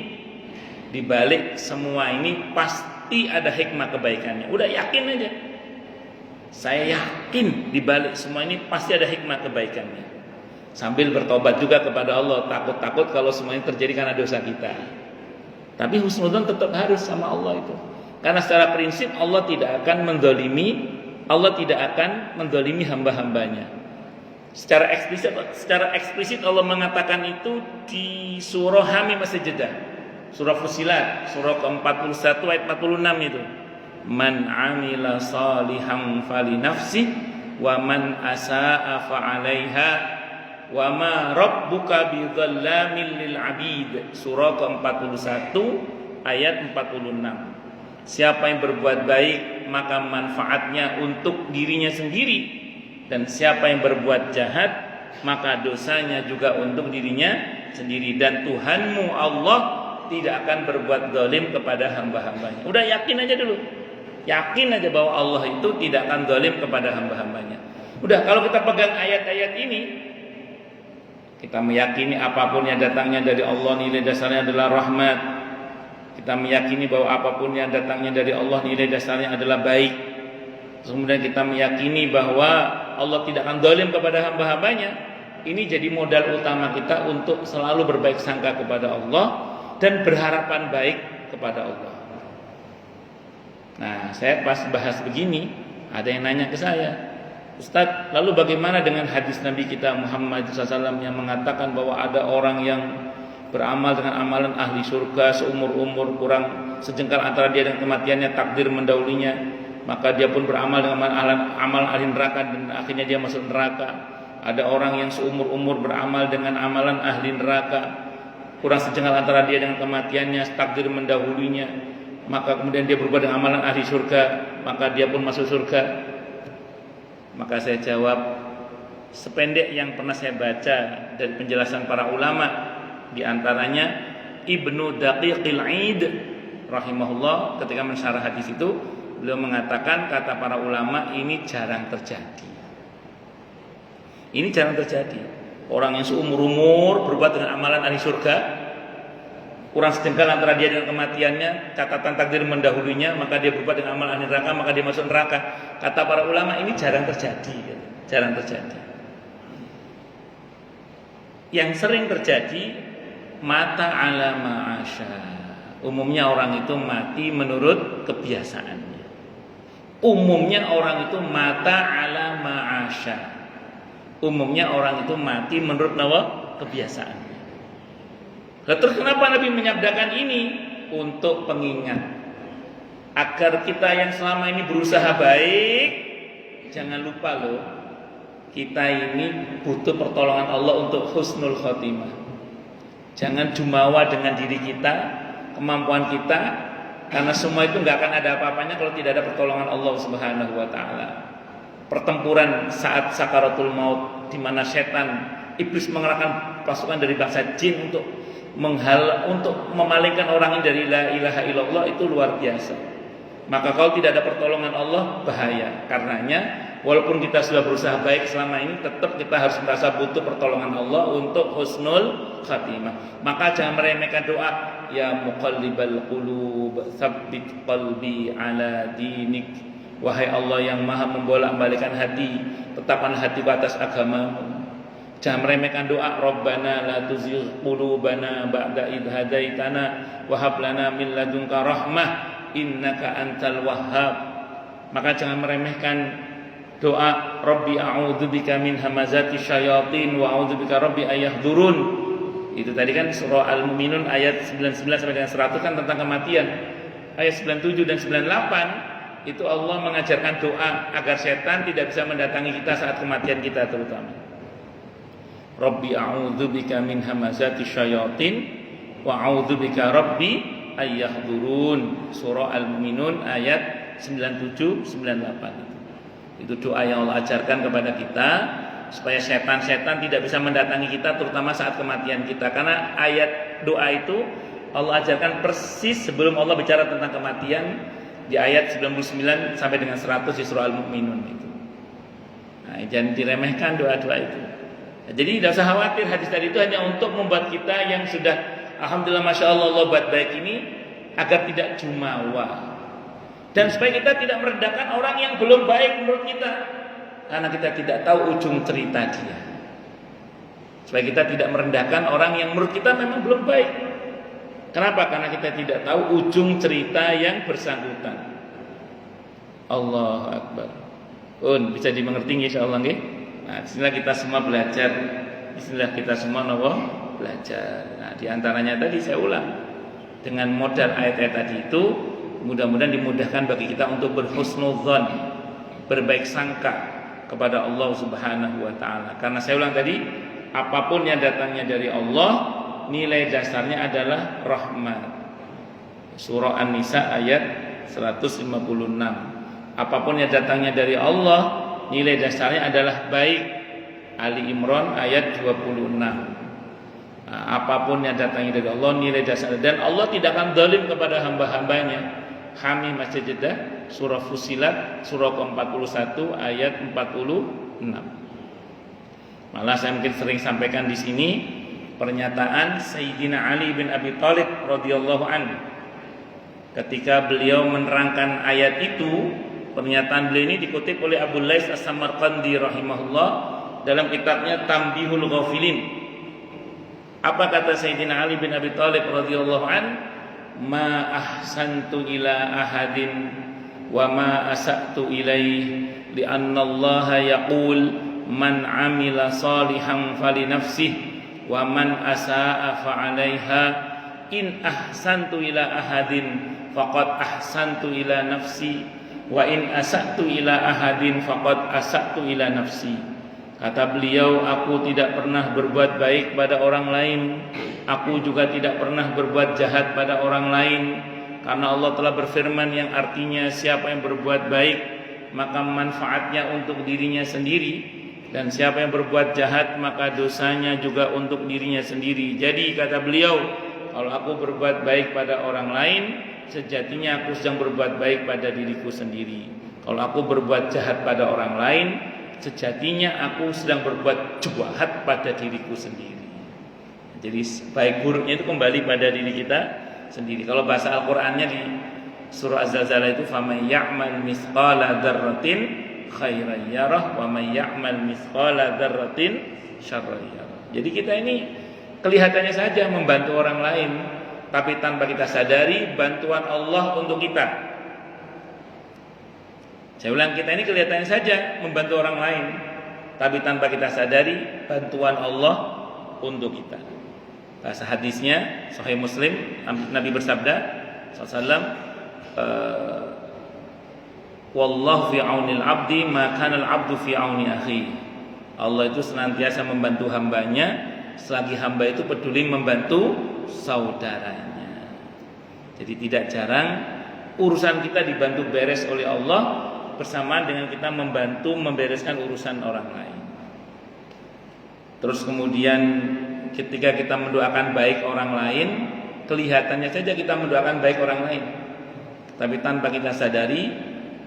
di balik semua ini pasti ada hikmah kebaikannya. Udah yakin aja. Saya yakin di balik semua ini pasti ada hikmah kebaikannya. Sambil bertobat juga kepada Allah, takut-takut kalau semuanya terjadi karena dosa kita. Tapi husnudzon tetap harus sama Allah itu. Karena secara prinsip Allah tidak akan mendolimi hamba-hambanya. Secara eksplisit Allah mengatakan itu di surah Hamim As-Sajdah, surah Fussilat, surah ke-41 ayat 46 itu. Man 'amila shalihan falinafsih wa man asaa fa'alaiha wa ma rabbuka bidzallamin lil 'abid. Surah ke-41 ayat 46. Siapa yang berbuat baik maka manfaatnya untuk dirinya sendiri, dan siapa yang berbuat jahat maka dosanya juga untuk dirinya sendiri. Dan Tuhanmu Allah tidak akan berbuat zalim kepada hamba-hambanya. Udah yakin aja dulu. Yakin aja bahwa Allah itu tidak akan zalim kepada hamba-hambanya. Udah, kalau kita pegang ayat-ayat ini, kita meyakini apapun yang datangnya dari Allah nilai dasarnya adalah rahmat. Kita meyakini bahwa apapun yang datangnya dari Allah nilai dasarnya adalah baik. Kemudian kita meyakini bahwa Allah tidak akan zalim kepada hamba-hambanya. Ini jadi modal utama kita untuk selalu berbaik sangka kepada Allah dan berharapan baik kepada Allah. Nah, saya pas bahas begini, ada yang nanya ke saya, Ustaz, lalu bagaimana dengan hadis Nabi kita Muhammad SAW yang mengatakan bahwa ada orang yang beramal dengan amalan ahli surga seumur-umur, kurang sejengkal antara dia dan kematiannya, takdir mendahulunya, maka dia pun beramal dengan amalan ahli neraka dan akhirnya dia masuk neraka. Ada orang yang seumur-umur beramal dengan amalan ahli neraka, kurang sejengkal antara dia dengan kematiannya, takdir mendahulunya, maka kemudian dia berubah dengan amalan ahli surga, maka dia pun masuk surga. Maka saya jawab, sependek yang pernah saya baca dari penjelasan para ulama, di antaranya Ibnu Daqiqil Aid rahimahullah ketika mensyarah hadis itu, beliau mengatakan, kata para ulama, ini jarang terjadi. Ini jarang terjadi. Orang yang seumur-umur berbuat dengan amalan ahli surga, kurang sejengkal antara dia dengan kematiannya, catatan takdir mendahulunya, maka dia berbuat dengan amal ahli neraka, maka dia masuk neraka. Kata para ulama, ini jarang terjadi. Jarang terjadi. Yang sering terjadi, mata ala ma'asya. Umumnya orang itu mati menurut kebiasaannya. Umumnya orang itu mata ala ma'asya. Umumnya orang itu mati menurut kebiasaannya. Terus kenapa Nabi menyabdakan ini? Untuk pengingat, agar kita yang selama ini berusaha baik, jangan lupa loh, kita ini butuh pertolongan Allah untuk husnul khotimah. Jangan jumawa dengan diri kita, kemampuan kita, karena semua itu nggak akan ada apa-apanya kalau tidak ada pertolongan Allah Subhanahu wa taala. Pertempuran saat sakaratul maut, di mana setan, iblis mengerahkan pasukan dari bangsa jin untuk memalingkan orang ini dari la ilaha illallah, itu luar biasa. Maka kalau tidak ada pertolongan Allah, bahaya. Karenanya walaupun kita sudah berusaha baik selama ini, tetap kita harus merasa butuh pertolongan Allah untuk husnul khatimah. Maka jangan meremehkan doa, ya muqallibal qulub tsabbit qalbi ala dinik. Wahai Allah yang maha membolak-balikan hati, tetapkan hatiku atas agamamu. Jangan meremehkan doa, Rabbana la tuzigh qulubana ba'da idh hadaitana wa hab lana min ladunka rahmah innaka antal wahhab. Maka jangan meremehkan doa, Rabbi a'udzubika min hamazati syayatin wa a'udzubika Rabbi ayahdurun. Itu tadi kan surah Al-Mu'minun ayat 99 sampai dengan 100 kan tentang kematian. Ayat 97 dan 98 itu Allah mengajarkan doa agar setan tidak bisa mendatangi kita saat kematian kita terutama. Rabbi a'udzubika min hamazati syayatin wa a'udzubika Rabbi ayyahdurun. Surah Al-Mu'minun ayat 97 98. Itu doa yang Allah ajarkan kepada kita supaya setan-setan tidak bisa mendatangi kita terutama saat kematian kita. Karena ayat doa itu Allah ajarkan persis sebelum Allah bicara tentang kematian di ayat 99 sampai dengan 100 di surah Al-Mu'minun itu. Nah, jangan diremehkan doa-doa itu. Nah, jadi tidak usah khawatir, hadis tadi itu hanya untuk membuat kita yang sudah alhamdulillah masya Allah Allah buat baik ini agar tidak jumawa. Dan supaya kita tidak merendahkan orang yang belum baik menurut kita, karena kita tidak tahu ujung cerita dia. supaya kita tidak merendahkan orang yang menurut kita memang belum baik. Kenapa? Karena kita tidak tahu ujung cerita yang bersangkutan. Allahu Akbar. Bisa dimengerti insyaallah nggih. Nah, bismillah kita semua belajar. Bismillah kita semua belajar. Nah, di antaranya tadi saya ulang. Dengan modal ayat-ayat tadi itu mudah-mudahan dimudahkan bagi kita untuk berhusnudzon, berbaik sangka kepada Allah Subhanahu wa taala. Karena saya ulang tadi, apapun yang datangnya dari Allah, nilai dasarnya adalah rahmat. Surah An-Nisa ayat 156. Apapun yang datangnya dari Allah, nilai dasarnya adalah baik. Ali Imran ayat 26. Nah, apapun yang datangnya dari Allah, nilai dasarnya, dan Allah tidak akan zalim kepada hamba-hambanya. Kami masih jeda surah Fussilat surah ke-41 ayat 46. Malah saya mungkin sering sampaikan di sini pernyataan Sayyidina Ali bin Abi Thalib radhiyallahu anhu ketika beliau menerangkan ayat itu. Pernyataan beliau ini dikutip oleh Abu Lais As-Samarqandi rahimahullah dalam kitabnya Tambihul Ghafilin. Apa kata Sayyidina Ali bin Abi Thalib radhiyallahu an? Ma ahsantu ila ahadin wa ma asa'tu ilaih li anna Allah yaqul man amila salihan fali nafsihi wa man asa'a fa 'alaiha in ahsantu ila ahadin faqad ahsantu ila nafsi wa in asa'tu ila ahadin faqad asa'tu ila nafsi. Kata beliau, aku tidak pernah berbuat baik pada orang lain, aku juga tidak pernah berbuat jahat pada orang lain, karena Allah telah berfirman yang artinya siapa yang berbuat baik maka manfaatnya untuk dirinya sendiri, dan siapa yang berbuat jahat maka dosanya juga untuk dirinya sendiri. Jadi kata beliau, kalau aku berbuat baik pada orang lain, sejatinya aku sedang berbuat baik pada diriku sendiri. Kalau aku berbuat jahat pada orang lain, sejatinya aku sedang berbuat jahat pada diriku sendiri. Jadi baik buruknya itu kembali pada diri kita sendiri. Kalau bahasa Al-Qur'annya di surah Az-Zalzalah itu faman ya'mal mithqala dzarratin khairan yarah wa man ya'mal mithqala dzarratin syarran yarah. Jadi kita ini kelihatannya saja membantu orang lain, tapi tanpa kita sadari bantuan Allah untuk kita. Saya ulang, kita ini kelihatannya saja membantu orang lain, tapi tanpa kita sadari bantuan Allah untuk kita. Bahasa hadisnya Sahih Muslim, Nabi bersabda sallallahu wallahu fi aunil abdi ma kana al abdu fi auni akhi. Allah itu senantiasa membantu hambanya selagi hamba itu peduli membantu saudaranya. Jadi tidak jarang urusan kita dibantu beres oleh Allah bersamaan dengan kita membantu membereskan urusan orang lain. Terus kemudian ketika kita mendoakan baik orang lain, kelihatannya saja kita mendoakan baik orang lain, tapi tanpa kita sadari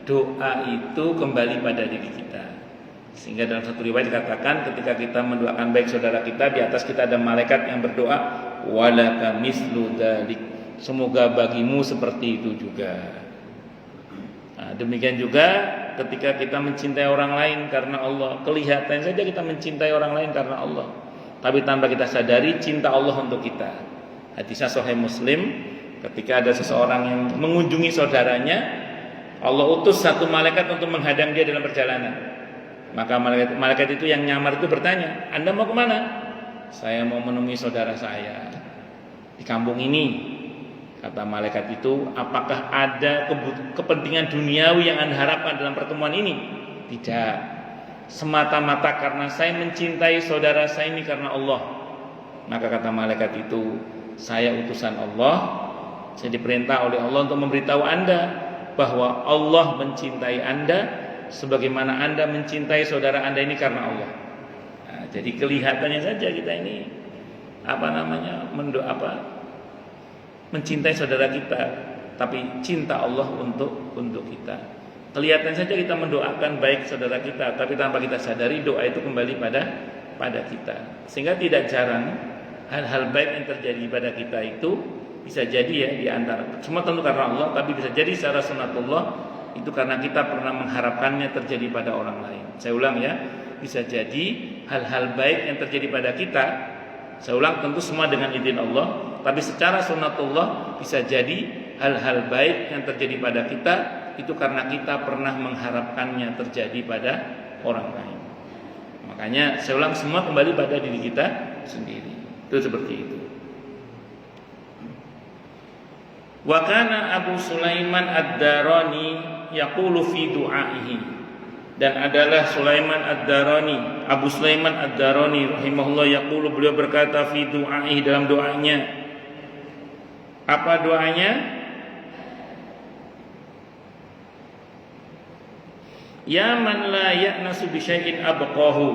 doa itu kembali pada diri kita. Sehingga dalam satu riwayat dikatakan ketika kita mendoakan baik saudara kita, di atas kita ada malaikat yang berdoa walaka mislu dzalik, semoga bagimu seperti itu juga. Nah, demikian juga ketika kita mencintai orang lain karena Allah, kelihatan saja kita mencintai orang lain karena Allah, tapi tanpa kita sadari cinta Allah untuk kita. Hadisnya Sahih Muslim, ketika ada seseorang yang mengunjungi saudaranya, Allah utus satu malaikat untuk menghadang dia dalam perjalanan. Maka malaikat itu yang nyamar itu bertanya, Anda mau kemana? Saya mau menemui saudara saya di kampung ini. Kata malaikat itu, apakah ada kepentingan duniawi yang Anda harapkan dalam pertemuan ini? Tidak. Semata-mata karena saya mencintai saudara saya ini karena Allah. Maka kata malaikat itu, saya utusan Allah, saya diperintah oleh Allah untuk memberitahu Anda bahwa Allah mencintai Anda sebagaimana Anda mencintai saudara Anda ini karena Allah. Nah, jadi kelihatannya saja kita ini mencintai saudara kita, tapi cinta Allah untuk kita. Kelihatan saja kita mendoakan baik saudara kita, tapi tanpa kita sadari doa itu kembali pada kita. Sehingga tidak jarang hal-hal baik yang terjadi pada kita itu bisa jadi ya di antara, semua tentu karena Allah, tapi bisa jadi secara sunatullah itu karena kita pernah mengharapkannya terjadi pada orang lain. Saya ulang ya, bisa jadi hal-hal baik yang terjadi pada kita. Saya ulang, tentu semua dengan izin Allah, tapi secara sunnatullah bisa jadi hal-hal baik yang terjadi pada kita itu karena kita pernah mengharapkannya terjadi pada orang lain. Makanya saya ulang, semua kembali pada diri kita sendiri. Itu seperti itu. Wa kana Abu Sulaiman Ad-Darani yaqulu fi du'aihi, dan adalah Sulaiman Ad-Darani, Abu Sulaiman Ad-Darani rahimahullah yaqulu, beliau berkata fi du'aihi, dalam doanya. Apa doanya? Ya man la ya'nasu bi syai'in abqahu,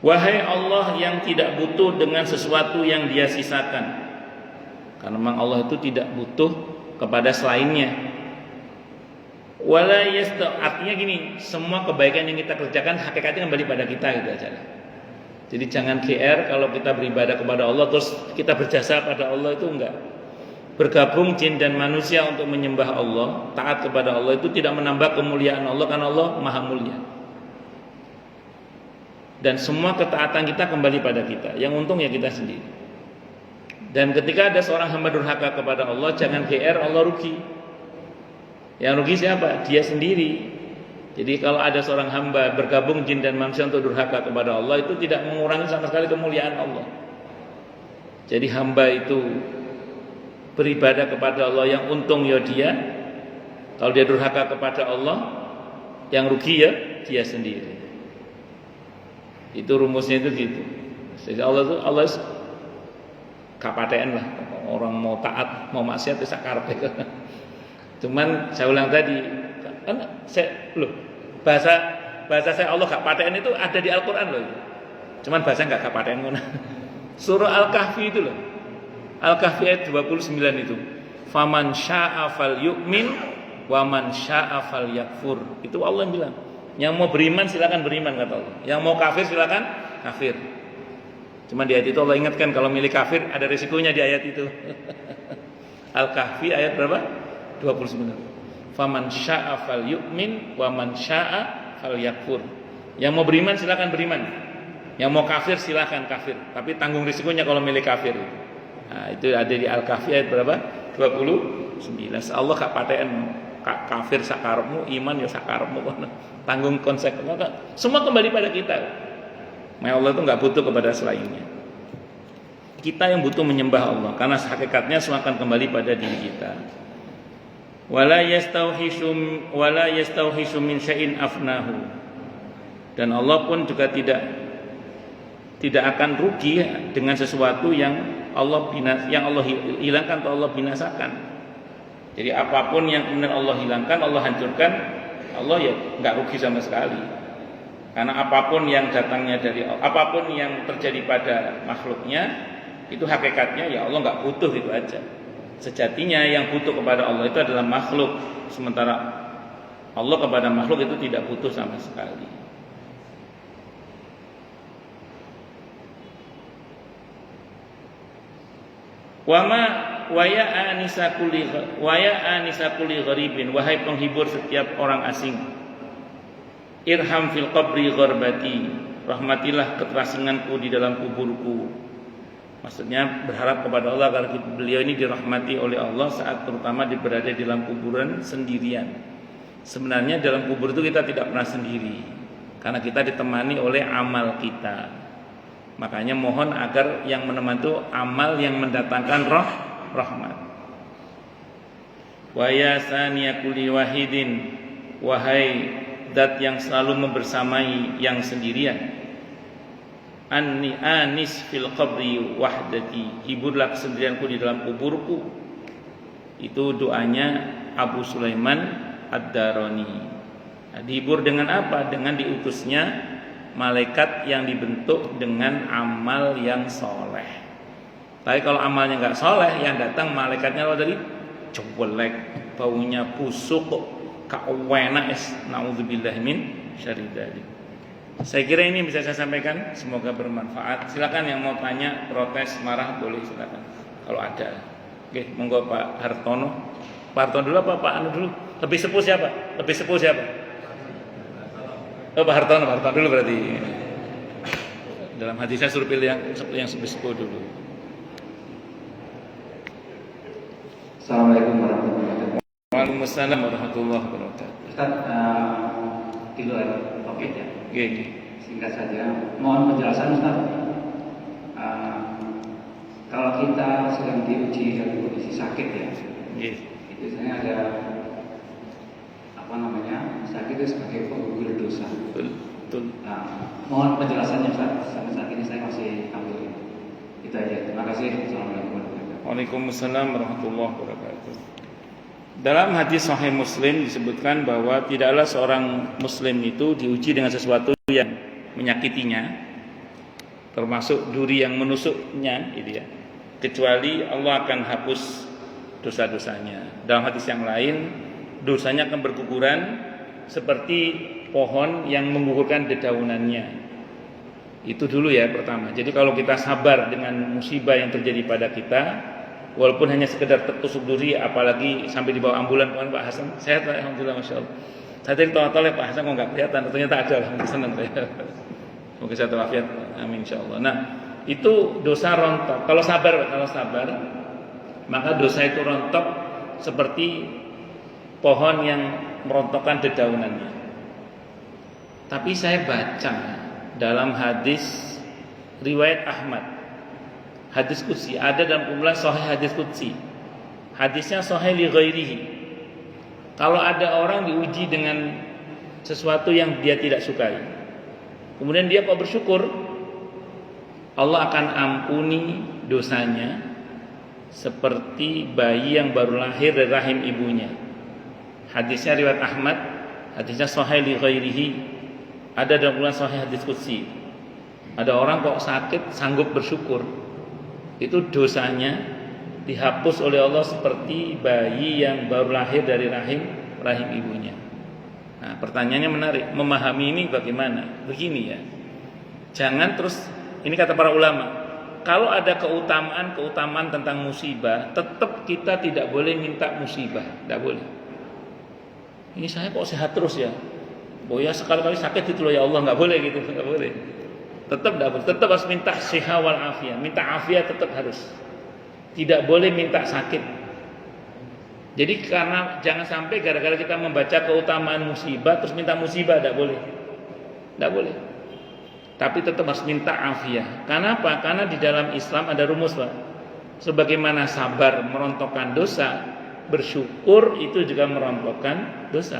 wahai Allah yang tidak butuh dengan sesuatu yang Dia sisakan. Karena memang Allah itu tidak butuh kepada selainnya. Wala artinya gini, semua kebaikan yang kita kerjakan hakikatnya kembali pada kita gitu aja. Jadi jangan GR kalau kita beribadah kepada Allah terus kita berjasa pada Allah, itu enggak. Bergabung jin dan manusia untuk menyembah Allah, taat kepada Allah, itu tidak menambah kemuliaan Allah, karena Allah maha mulia. Dan semua ketaatan kita kembali pada kita, yang untung ya kita sendiri. Dan ketika ada seorang hamba durhaka kepada Allah, jangan GR Allah rugi. Yang rugi siapa? Dia sendiri. Jadi kalau ada seorang hamba bergabung jin dan manusia untuk durhaka kepada Allah, itu tidak mengurangi sama sekali kemuliaan Allah. Jadi hamba itu beribadah kepada Allah, yang untung ya dia. Kalau dia durhaka kepada Allah, yang rugi ya dia sendiri. Itu rumusnya itu gitu. Jadi Allah kapaten lah, orang mau taat mau maksiat bisa karepe. Cuman saya ulang tadi, kan bahasa saya Allah gak paten itu ada di Al-Qur'an loh. Cuman bahasa enggak paten ngono. Surah Al-Kahfi itu loh. Al-Kahfi ayat 29 itu. Faman syaa'a falyu'min wa man syaa'a falyakfur. Itu Allah yang bilang. Yang mau beriman silakan beriman kata Allah. Yang mau kafir silakan kafir. Cuma di ayat itu Allah ingatkan kalau milih kafir ada risikonya di ayat itu. Al-Kahfi ayat berapa? 29. Faman syaa'a falyu'min wa man syaa'a falyakfur. Yang mau beriman silakan beriman. Yang mau kafir silakan kafir. Tapi tanggung risikonya kalau milih kafir. Nah, itu ada di Al-Kahfi ayat berapa? 29. Allah gak paten kafir sakarepmu, iman ya sakarepmu. Tanggung konsekuensi. Semua kembali pada kita. Allah itu enggak butuh kepada selainnya. Kita yang butuh menyembah Allah, karena hakikatnya semua akan kembali pada diri kita. Wala yastauhisum min syai'in afnahu. Dan Allah pun juga tidak akan rugi dengan sesuatu yang Allah hilangkan atau Allah binasakan. Jadi apapun yang kemudian Allah hilangkan, Allah hancurkan, Allah ya enggak rugi sama sekali. Karena apapun yang datangnya dari Allah, apapun yang terjadi pada makhluknya, itu hakikatnya ya Allah enggak butuh, itu aja. Sejatinya yang butuh kepada Allah itu adalah makhluk, sementara Allah kepada makhluk itu tidak butuh sama sekali. Waya anisa kulli gharibin, wahai penghibur setiap orang asing. Irham fil qabri gharbati, rahmatilah keterasinganku di dalam kuburku. Maksudnya berharap kepada Allah agar beliau ini dirahmati oleh Allah saat terutama berada di dalam kuburan sendirian. Sebenarnya dalam kubur itu kita tidak pernah sendiri, karena kita ditemani oleh amal kita. Makanya mohon agar yang menemani itu amal yang mendatangkan rahmat. Wa ya saniya kulli wahidin, wahai zat yang selalu membersamai yang sendirian. Anni anis fil qabri wahdati, hiburlah kesendirianku di dalam kuburku. Itu doanya Abu Sulaiman Ad-Darani. Nah, dihibur dengan apa? Dengan diutusnya malaikat yang dibentuk dengan amal yang soleh. Tapi kalau amalnya nggak soleh, yang datang malaikatnya lo dari jelek, baunya busuk, kawena naudzubillah min syarri dzalik. Saya kira ini bisa saya sampaikan, semoga bermanfaat. Silakan yang mau tanya, protes, marah boleh silakan kalau ada. Oke, monggo Pak Hartono. Pak Hartono dulu apa Pak Anu dulu? Lebih sepuh siapa? Pak Hartono dulu berarti. Dalam hati saya suruh pilih yang sepuh dulu. Assalamualaikum warahmatullahi wabarakatuh. Waalaikumsalam warahmatullahi wabarakatuh. Ustaz, dulu ada topik ya. Gini. Singkat saja. Mohon penjelasan Ustaz. Kalau kita sedang diuji dalam kondisi sakit ya, itu sebenarnya ada sakit itu sebagai penggugur dosa. Betul. Nah, mohon penjelasannya Ustaz. Sampai saat ini saya masih ambil itu aja. Terima kasih. Assalamualaikum warahmatullahi wabarakatuh. Waalaikumsalam warahmatullahi wabarakatuh. Dalam hadis Sahih Muslim disebutkan bahwa tidaklah seorang Muslim itu diuji dengan sesuatu yang menyakitinya, termasuk duri yang menusuknya, gitu ya, kecuali Allah akan hapus dosa-dosanya. Dalam hadis yang lain, dosanya akan berguguran seperti pohon yang menggugurkan dedaunannya. Itu dulu ya pertama. Jadi kalau kita sabar dengan musibah yang terjadi pada kita, walaupun hanya sekedar tertusuk duri, apalagi sampai dibawa ambulan, Pak Hasan sehat, alhamdulillah, masya Allah. Saya tadi tahu Pak Hasan kok nggak kelihatan, ternyata ada, alhamdulillah, senang saya. Semoga sehat walafiat, amin insya Allah. Nah, itu dosa rontok. Kalau sabar, maka dosa itu rontok seperti pohon yang merontokkan dedaunannya. Tapi saya baca dalam hadis riwayat Ahmad, hadis qudsi, ada dalam kumpulan sahih hadis qudsi. Hadisnya sahih li ghairihi. Kalau ada orang diuji dengan sesuatu yang dia tidak sukai, kemudian dia kok bersyukur, Allah akan ampuni dosanya seperti bayi yang baru lahir dari rahim ibunya. Hadisnya riwayat Ahmad, hadisnya sahih li ghairihi. Ada dalam kumpulan sahih hadis qudsi. Ada orang kok sakit sanggup bersyukur, itu dosanya dihapus oleh Allah seperti bayi yang baru lahir dari rahim ibunya. Nah, pertanyaannya menarik, memahami ini bagaimana? Begini ya, jangan terus, ini kata para ulama, kalau ada keutamaan tentang musibah, tetap kita tidak boleh minta musibah, tidak boleh. Ini saya kok sehat terus ya, oh ya sekali-kali sakit itu loh ya Allah, nggak boleh gitu, nggak boleh. Tetap harus minta sehat wal afiat, minta afiat tetap harus. Tidak boleh minta sakit. Jadi karena jangan sampai gara-gara kita membaca keutamaan musibah terus minta musibah, tidak boleh. Tidak boleh. Tapi tetap harus minta afiat. Karena apa? Karena di dalam Islam ada rumus, Pak. Sebagaimana sabar merontokkan dosa, bersyukur itu juga merontokkan dosa.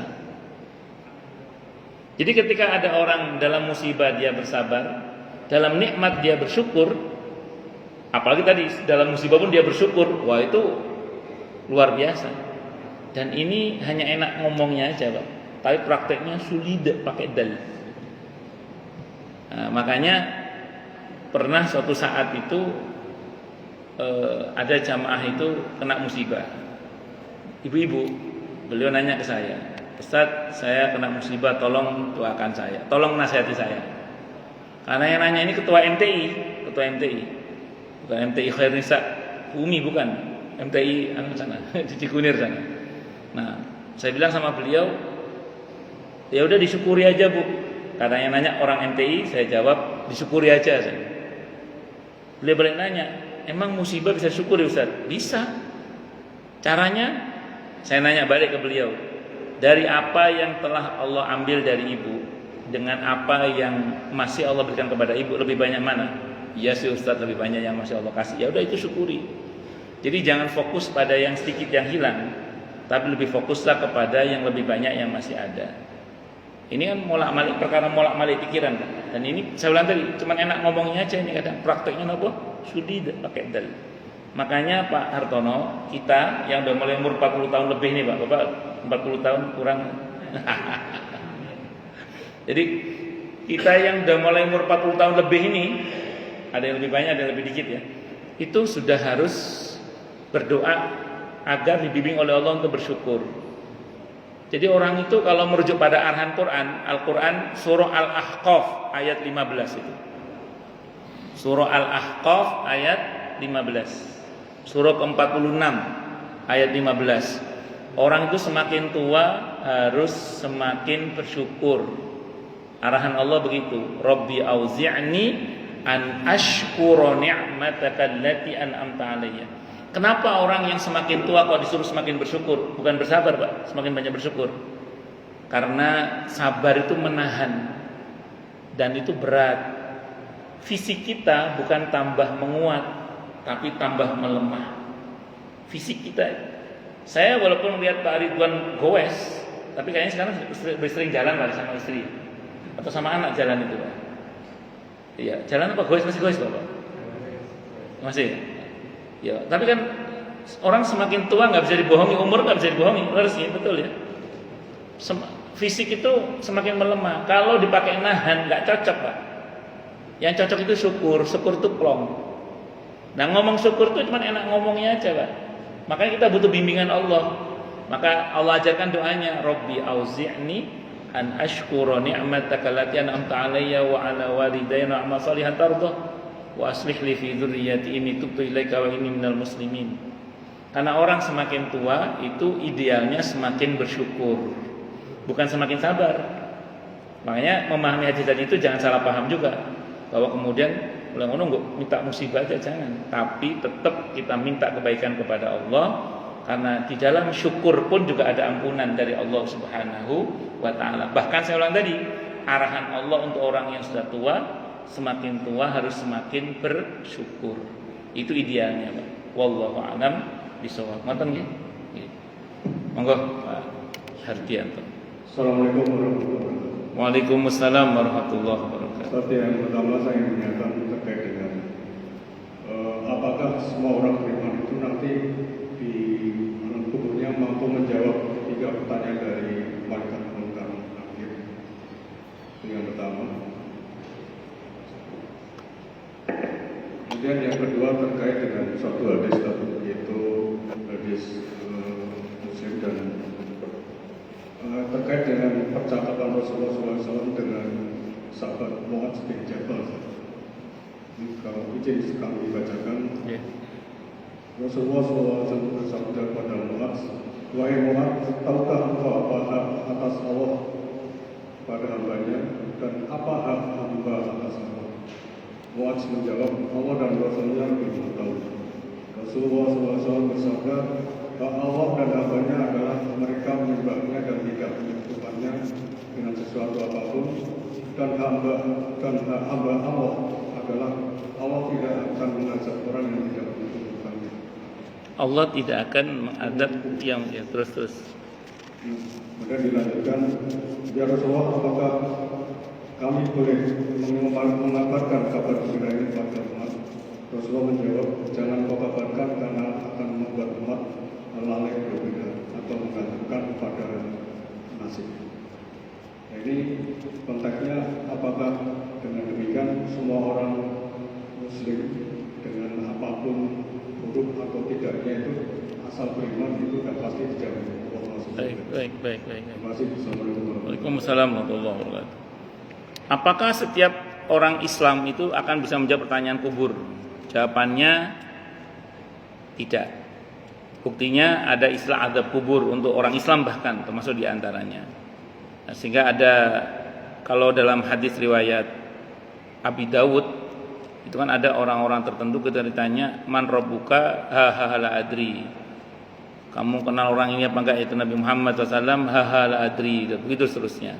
Jadi ketika ada orang dalam musibah dia bersabar, dalam nikmat dia bersyukur, apalagi tadi dalam musibah pun dia bersyukur, wah itu luar biasa. Dan ini hanya enak ngomongnya aja, Pak. Tapi prakteknya sulit pakai dalil. Nah, makanya pernah suatu saat itu ada jamaah itu kena musibah. Ibu-ibu, beliau nanya ke saya, Ustaz, saya kena musibah, tolong doakan saya, tolong nasihati saya. Karena yang nanya ini ketua MTI, bukan MTI Khairnisa Umi, bukan MTI sana di Cikunir sana. Nah, saya bilang sama beliau, ya udah disyukuri aja Bu. Karena yang nanya orang MTI, saya jawab disyukuri aja. Beliau balik nanya, emang musibah bisa syukuri Ustaz? Bisa. Caranya, saya nanya balik ke beliau, dari apa yang telah Allah ambil dari ibu dengan apa yang masih Allah berikan kepada ibu, lebih banyak mana? Iya sih Ustaz, lebih banyak yang masih Allah kasih. Ya udah itu syukuri. Jadi jangan fokus pada yang sedikit yang hilang, tapi lebih fokuslah kepada yang lebih banyak yang masih ada. Ini kan perkara molak-malik pikiran, dan ini saya ulang tadi, cuma enak ngomongnya aja, ini kadang prakteknya apa? Sudi pakai dalil. Makanya Pak Hartono, kita yang udah mulai umur 40 tahun lebih nih Pak, Bapak 40 tahun kurang. Jadi kita yang udah mulai umur 40 tahun lebih ini, ada yang lebih banyak, ada yang lebih dikit ya, itu sudah harus berdoa agar dibimbing oleh Allah untuk bersyukur. Jadi orang itu kalau merujuk pada arahan Quran, Al-Quran surah Al-Ahqaf ayat 15 itu. Surah Al-Ahqaf ayat 15. Surah ke-46 ayat 15. Orang itu semakin tua harus semakin bersyukur. Arahan Allah begitu, Rabbi auzi'ni an ashkura ni'mataka allati an'amta alayya. Kenapa orang yang semakin tua kok disuruh semakin bersyukur? Bukan bersabar, Pak, semakin banyak bersyukur. Karena sabar itu menahan, dan itu berat. Fisik kita bukan tambah menguat, tapi tambah melemah. Fisik kita. Saya walaupun melihat Pak Ridwan goes, tapi kayaknya sekarang sering jalan Pak sama istri atau sama anak jalan itu, Pak. Iya, jalan apa goes, masih goes, Pak? Masih. Ya, tapi kan orang semakin tua nggak bisa dibohongi, umur nggak bisa dibohongi, harus ya, betul ya. Fisik itu semakin melemah. Kalau dipakai nahan nggak cocok, Pak. Yang cocok itu syukur itu plong. Nah, ngomong syukur itu cuma enak ngomongnya aja, Pak. Makanya kita butuh bimbingan Allah. Maka Allah ajarkan doanya, Rabbi auzi'ni an ashkura ni'mataka allati an'amta 'alayya wa 'ala walidayya wa a'mal salihan tardah wa aslih li fi dzurriyyati inni tubtu ilaika wa inni minal muslimin. Karena orang semakin tua itu idealnya semakin bersyukur, bukan semakin sabar. Makanya memahami hadis tadi itu jangan salah paham juga, bahwa kemudian ulang nggak minta musibah aja, jangan. Tapi tetap kita minta kebaikan kepada Allah, karena di dalam syukur pun juga ada ampunan dari Allah Subhanahu wa taala. Bahkan saya ulang tadi, arahan Allah untuk orang yang sudah tua, semakin tua harus semakin bersyukur. Itu idealnya, Pak. Wallahu a'lam bishawab. Ngoten nggih? Nggih. Monggo Pak Hardianto. Assalamualaikum warahmatullahi wabarakatuh. Waalaikumsalam warahmatullahi wabarakatuh. Seperti yang pertama saya menanyakan terkait dengan apakah semua orang beriman itu nanti di alam kuburnya mampu menjawab 3 pertanyaan dari malaikat munkar nakir. Itu yang pertama. Kemudian yang kedua terkait dengan suatu hadis tadi, yaitu hadis Muslim, dan terkait dengan percakapan Rasulullah SAW dengan sahabat Mu'adz bin Jabal. Kalau izin kami bacakan, Rasulullah SAW bersabda kepada Mu'adz, "Wahai Mu'adz, tahukah engkau apa hak atas Allah pada hambanya dan apa hak hamba atas Allah?" Mu'adz menjawab, "Allah dan Rasulnya lebih mengetahui." Rasulullah SAW bersabda, "Hak Allah dan hambanya adalah mereka menyembahnya dan tidak menyekutukannya dengan sesuatu apapun, dan hak hamba Allah adalah Allah tidak akan mengazab orang yang tidak menyekutukannya." Allah tidak akan mengadab yang terus. Kemudian dilanjutkan, "Ya Rasulullah, apakah kami boleh mengabarkan kabar gembira ini pada umat?" Rasulullah menjawab, "Jangan kau kabarkan karena akan membuat umat lalai berbeda atau menggantungkan pada nasib." Nah, ini konteksnya, apakah dengan demikian semua orang Muslim dengan apapun buruk atau tidaknya itu asal beriman itu sudah pasti dijamin Allah SWT. Baik. Terima kasih. Waalaikumsalam warahmatullahi wabarakatuh. Apakah setiap orang Islam itu akan bisa menjawab pertanyaan kubur? Jawabannya tidak. Buktinya ada istilah azab kubur untuk orang Islam bahkan termasuk diantaranya. Nah, sehingga ada, kalau dalam hadis riwayat Abi Dawud itu kan ada orang-orang tertentu ketika ditanya, "Man rabbuka?" La adri. Kamu kenal orang ini apa enggak? Itu Nabi Muhammad SAW. La adri. Begitu seterusnya.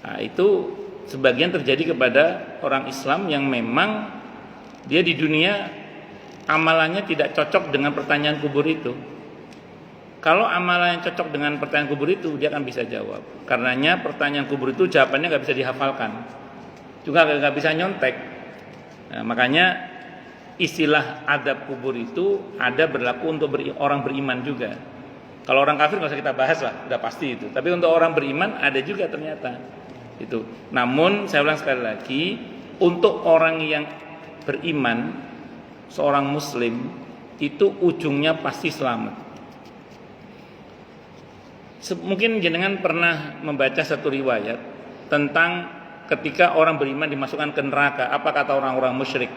Nah, itu sebagian terjadi kepada orang Islam yang memang dia di dunia amalannya tidak cocok dengan pertanyaan kubur itu. Kalau amalannya cocok dengan pertanyaan kubur itu, dia akan bisa jawab. Karenanya pertanyaan kubur itu jawabannya nggak bisa dihafalkan, juga nggak bisa nyontek. Nah, makanya istilah adab kubur itu ada berlaku untuk orang beriman juga. Kalau orang kafir nggak usah kita bahas lah, udah pasti itu. Tapi untuk orang beriman ada juga ternyata itu. Namun saya ulang sekali lagi, untuk orang yang beriman, seorang Muslim itu ujungnya pasti selamat. Mungkin jenengan pernah membaca satu riwayat tentang ketika orang beriman dimasukkan ke neraka, apa kata orang-orang musyrik?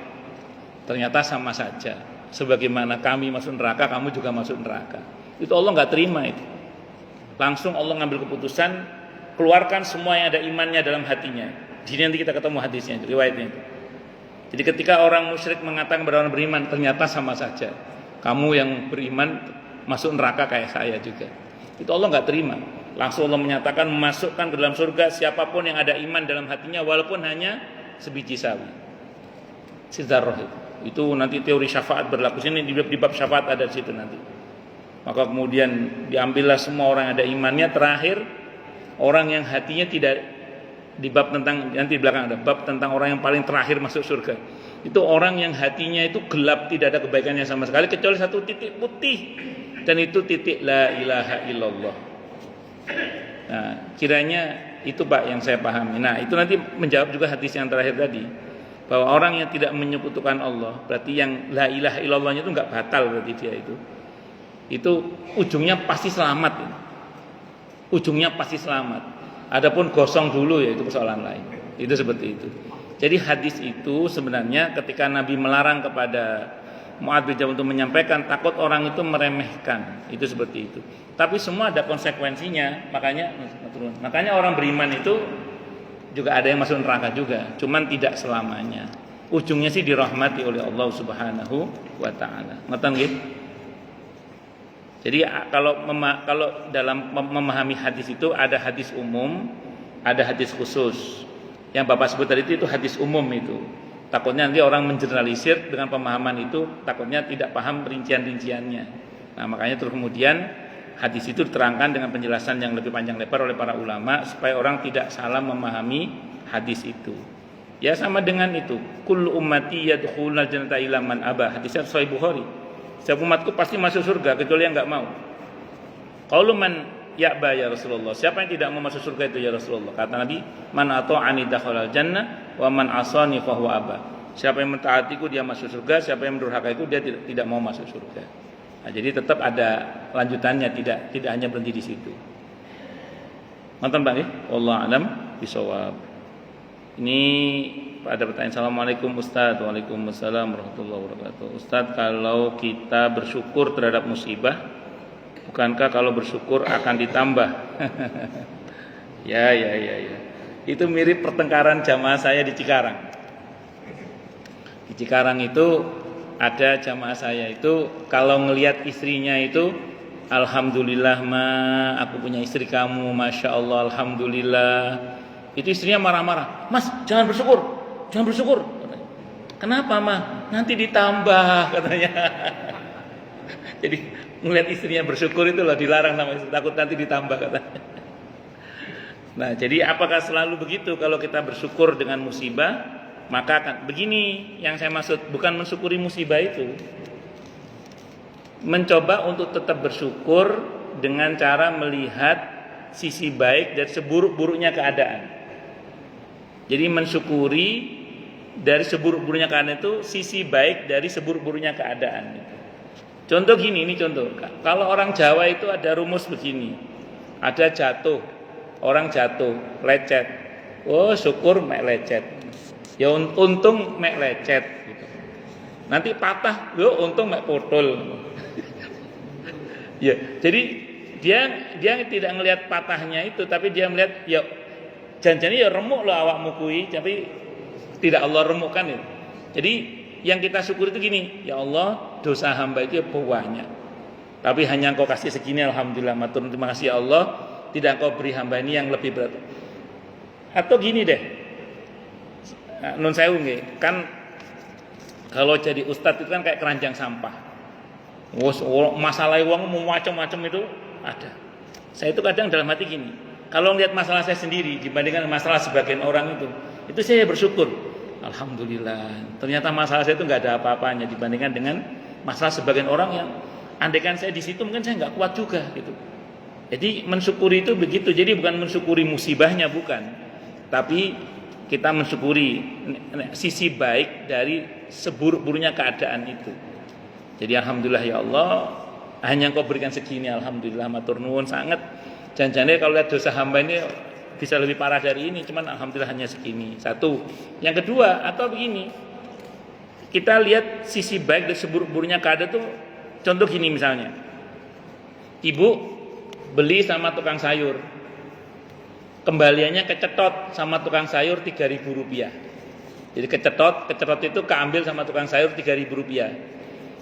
Ternyata sama saja. Sebagaimana kami masuk neraka, kamu juga masuk neraka. Itu Allah nggak terima itu. Langsung Allah ngambil keputusan, keluarkan semua yang ada imannya dalam hatinya. Di sini nanti kita ketemu hadisnya, riwayatnya. Jadi ketika orang musyrik mengatakan kepada orang beriman, ternyata sama saja. Kamu yang beriman masuk neraka kayak saya juga. Itu Allah nggak terima. Langsung Allah menyatakan memasukkan ke dalam surga siapapun yang ada iman dalam hatinya walaupun hanya sebiji sawi. Sidzarroh itu. Itu nanti teori syafaat berlaku. Sini di bab syafaat ada di situ nanti. Maka kemudian diambillah semua orang yang ada imannya. Terakhir orang yang hatinya tidak, di bab tentang nanti di belakang ada bab tentang orang yang paling terakhir masuk surga. Itu orang yang hatinya itu gelap, tidak ada kebaikannya sama sekali kecuali satu titik putih, dan itu titik la ilaha illallah. Nah, kiranya itu Pak yang saya pahami. Nah, itu nanti menjawab juga hadis yang terakhir tadi, bahwa orang yang tidak menyekutukan Allah, berarti yang la ilaha illallahnya itu enggak batal, berarti dia itu ujungnya pasti selamat. Ujungnya pasti selamat. Adapun gosong dulu ya itu persoalan lain. Itu seperti itu. Jadi hadis itu sebenarnya ketika Nabi melarang kepada Mu'adz bin Jabal untuk menyampaikan, takut orang itu meremehkan. Itu seperti itu. Tapi semua ada konsekuensinya. Makanya orang beriman itu juga ada yang masuk neraka juga, cuman tidak selamanya. Ujungnya sih dirahmati oleh Allah Subhanahu wa taala. Ngoten nggih? Jadi kalau dalam memahami hadis itu ada hadis umum, ada hadis khusus. Yang Bapak sebut tadi itu hadis umum itu. Takutnya nanti orang mengeneralisir dengan pemahaman itu, takutnya tidak paham rincian-rinciannya. Nah, makanya terus kemudian hadis itu diterangkan dengan penjelasan yang lebih panjang lebar oleh para ulama supaya orang tidak salah memahami hadis itu. Ya sama dengan itu, kullu ummati yadkhulul jannata illa man aba. Hadisnya Sahih Bukhari. Setiap umatku pasti masuk surga kecuali yang enggak mau. Qaulu man ya'ba ya Rasulullah. Siapa yang tidak mau masuk surga itu ya Rasulullah? Kata Nabi, man ata'ani dakhalal jannah wa man asani fa huwa aba. Siapa yang mentaatiku dia masuk surga, siapa yang mendurhakaiku dia tidak mau masuk surga. Nah, jadi tetap ada lanjutannya, tidak hanya berhenti di situ. Nonton Bang ya? Wallahu alam bisawab. Ini ada pertanyaan. Assalamualaikum Ustaz. Waalaikumsalam warahmatullahi wabarakatuh. Ustaz, kalau kita bersyukur terhadap musibah, bukankah kalau bersyukur akan ditambah? Ya. Itu mirip pertengkaran jamaah saya di Cikarang. Di Cikarang itu ada jamaah saya itu kalau ngelihat istrinya itu, alhamdulillah ma, aku punya istri kamu, masya Allah, alhamdulillah. Itu istrinya marah-marah, mas jangan bersyukur. Kenapa mah? Nanti ditambah katanya. Jadi ngelihat istrinya bersyukur itu loh dilarang sama istri, takut nanti ditambah katanya. Nah, jadi apakah selalu begitu kalau kita bersyukur dengan musibah? Maka akan begini yang saya maksud, bukan mensyukuri musibah itu. Mencoba untuk tetap bersyukur dengan cara melihat sisi baik dari seburuk-buruknya keadaan. Jadi mensyukuri dari seburuk-buruknya keadaan itu sisi baik dari seburuk-buruknya keadaan. Contoh gini, ini contoh. Kalau orang Jawa itu ada rumus begini. Ada jatuh, orang jatuh, lecet. Oh, syukur mek lecet. Ya untung mek lecet gitu. Nanti patah, yo untung mek potol. Ya, jadi dia tidak ngelihat patahnya itu, tapi dia melihat ya janjane ya remuk loh awakmu kuwi, tapi tidak Allah remukkan itu. Jadi yang kita syukur itu gini, ya Allah, dosa hamba itu ya banyak. Tapi hanya Engkau kasih segini, alhamdulillah, matur terima kasih ya Allah, tidak Engkau beri hamba ini yang lebih berat. Atau gini deh. Nun sewu nggih, kan kalau jadi ustadz itu kan kayak keranjang sampah. Masalah wong macam-macam itu ada. Saya itu kadang dalam hati gini, kalau lihat masalah saya sendiri dibandingkan masalah sebagian orang itu saya bersyukur. Alhamdulillah, ternyata masalah saya itu nggak ada apa-apanya dibandingkan dengan masalah sebagian orang yang andaikan saya di situ mungkin saya nggak kuat juga gitu. Jadi mensyukuri itu begitu. Jadi bukan mensyukuri musibahnya, bukan, tapi kita mensyukuri sisi baik dari seburuk-buruknya keadaan itu. Jadi alhamdulillah ya Allah, hanya Engkau berikan segini, alhamdulillah matur nuwun sangat. Janjane kalau lihat dosa hamba ini bisa lebih parah dari ini, cuman alhamdulillah hanya segini. Satu. Yang kedua, atau begini, kita lihat sisi baik dari seburuk-buruknya keadaan itu. Contoh gini misalnya, ibu beli sama tukang sayur, kembaliannya kecetot sama tukang sayur 3.000 rupiah. Jadi kecetot itu keambil sama tukang sayur 3.000 rupiah.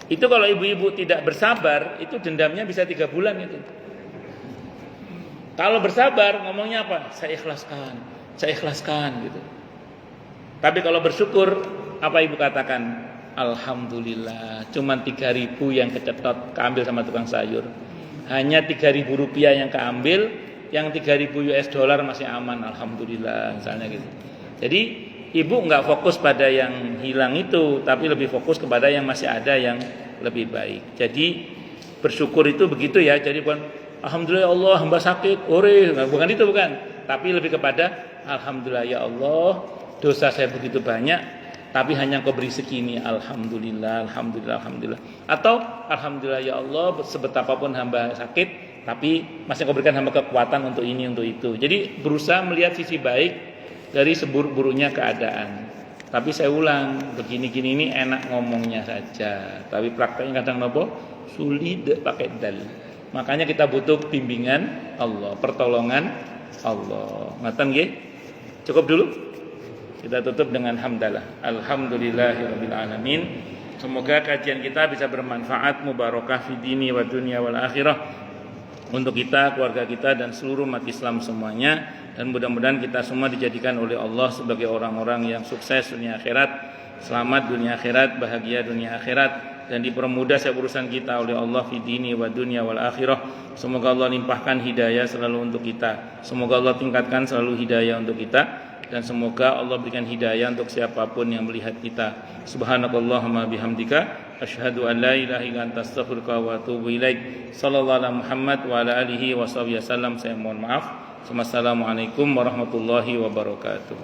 Itu kalau ibu-ibu tidak bersabar, itu dendamnya bisa 3 bulan itu. Kalau bersabar, ngomongnya apa? Saya ikhlaskan gitu. Tapi kalau bersyukur, apa ibu katakan? Alhamdulillah, cuman 3.000 yang kecetot, keambil sama tukang sayur. Hanya 3.000 rupiah yang keambil, yang 3.000 US dollar masih aman, alhamdulillah, misalnya gitu. Jadi ibu nggak fokus pada yang hilang itu, tapi lebih fokus kepada yang masih ada yang lebih baik. Jadi bersyukur itu begitu ya. Jadi bukan alhamdulillah ya Allah hamba sakit, bukan itu, bukan. Tapi lebih kepada alhamdulillah ya Allah, dosa saya begitu banyak, tapi hanya Engkau beri segini, alhamdulillah. Atau alhamdulillah ya Allah, sebetapapun hamba sakit, tapi masih Engkau berikan hamba kekuatan untuk ini, untuk itu. Jadi berusaha melihat sisi baik dari seburuk-buruknya keadaan. Tapi saya ulang, begini-gini ini enak ngomongnya saja, tapi prakteknya kadang nopo sulit pakai dal. Makanya kita butuh bimbingan Allah, pertolongan Allah. Ngaten nggih? Cukup dulu. Kita tutup dengan hamdalah. Alhamdulillahirabbil alamin. Semoga kajian kita bisa bermanfaat, mubarakah fi dini wa dunya wal akhirah untuk kita, keluarga kita dan seluruh umat Islam semuanya, dan mudah-mudahan kita semua dijadikan oleh Allah sebagai orang-orang yang sukses dunia akhirat, selamat dunia akhirat, bahagia dunia akhirat, dan dipermudah setiap urusan kita oleh Allah fi dini wa dunya wal akhirah. Semoga Allah limpahkan hidayah selalu untuk kita. Semoga Allah tingkatkan selalu hidayah untuk kita. Dan semoga Allah berikan hidayah untuk siapapun yang melihat kita. Subhanakallahumma bihamdika asyhadu an la ilaha illa anta astaghfiruka wa atubu ilaik. Sallallahu alaihi Muhammad wa ala alihi wasallam. Saya mohon maaf. Wassalamualaikum warahmatullahi wabarakatuh.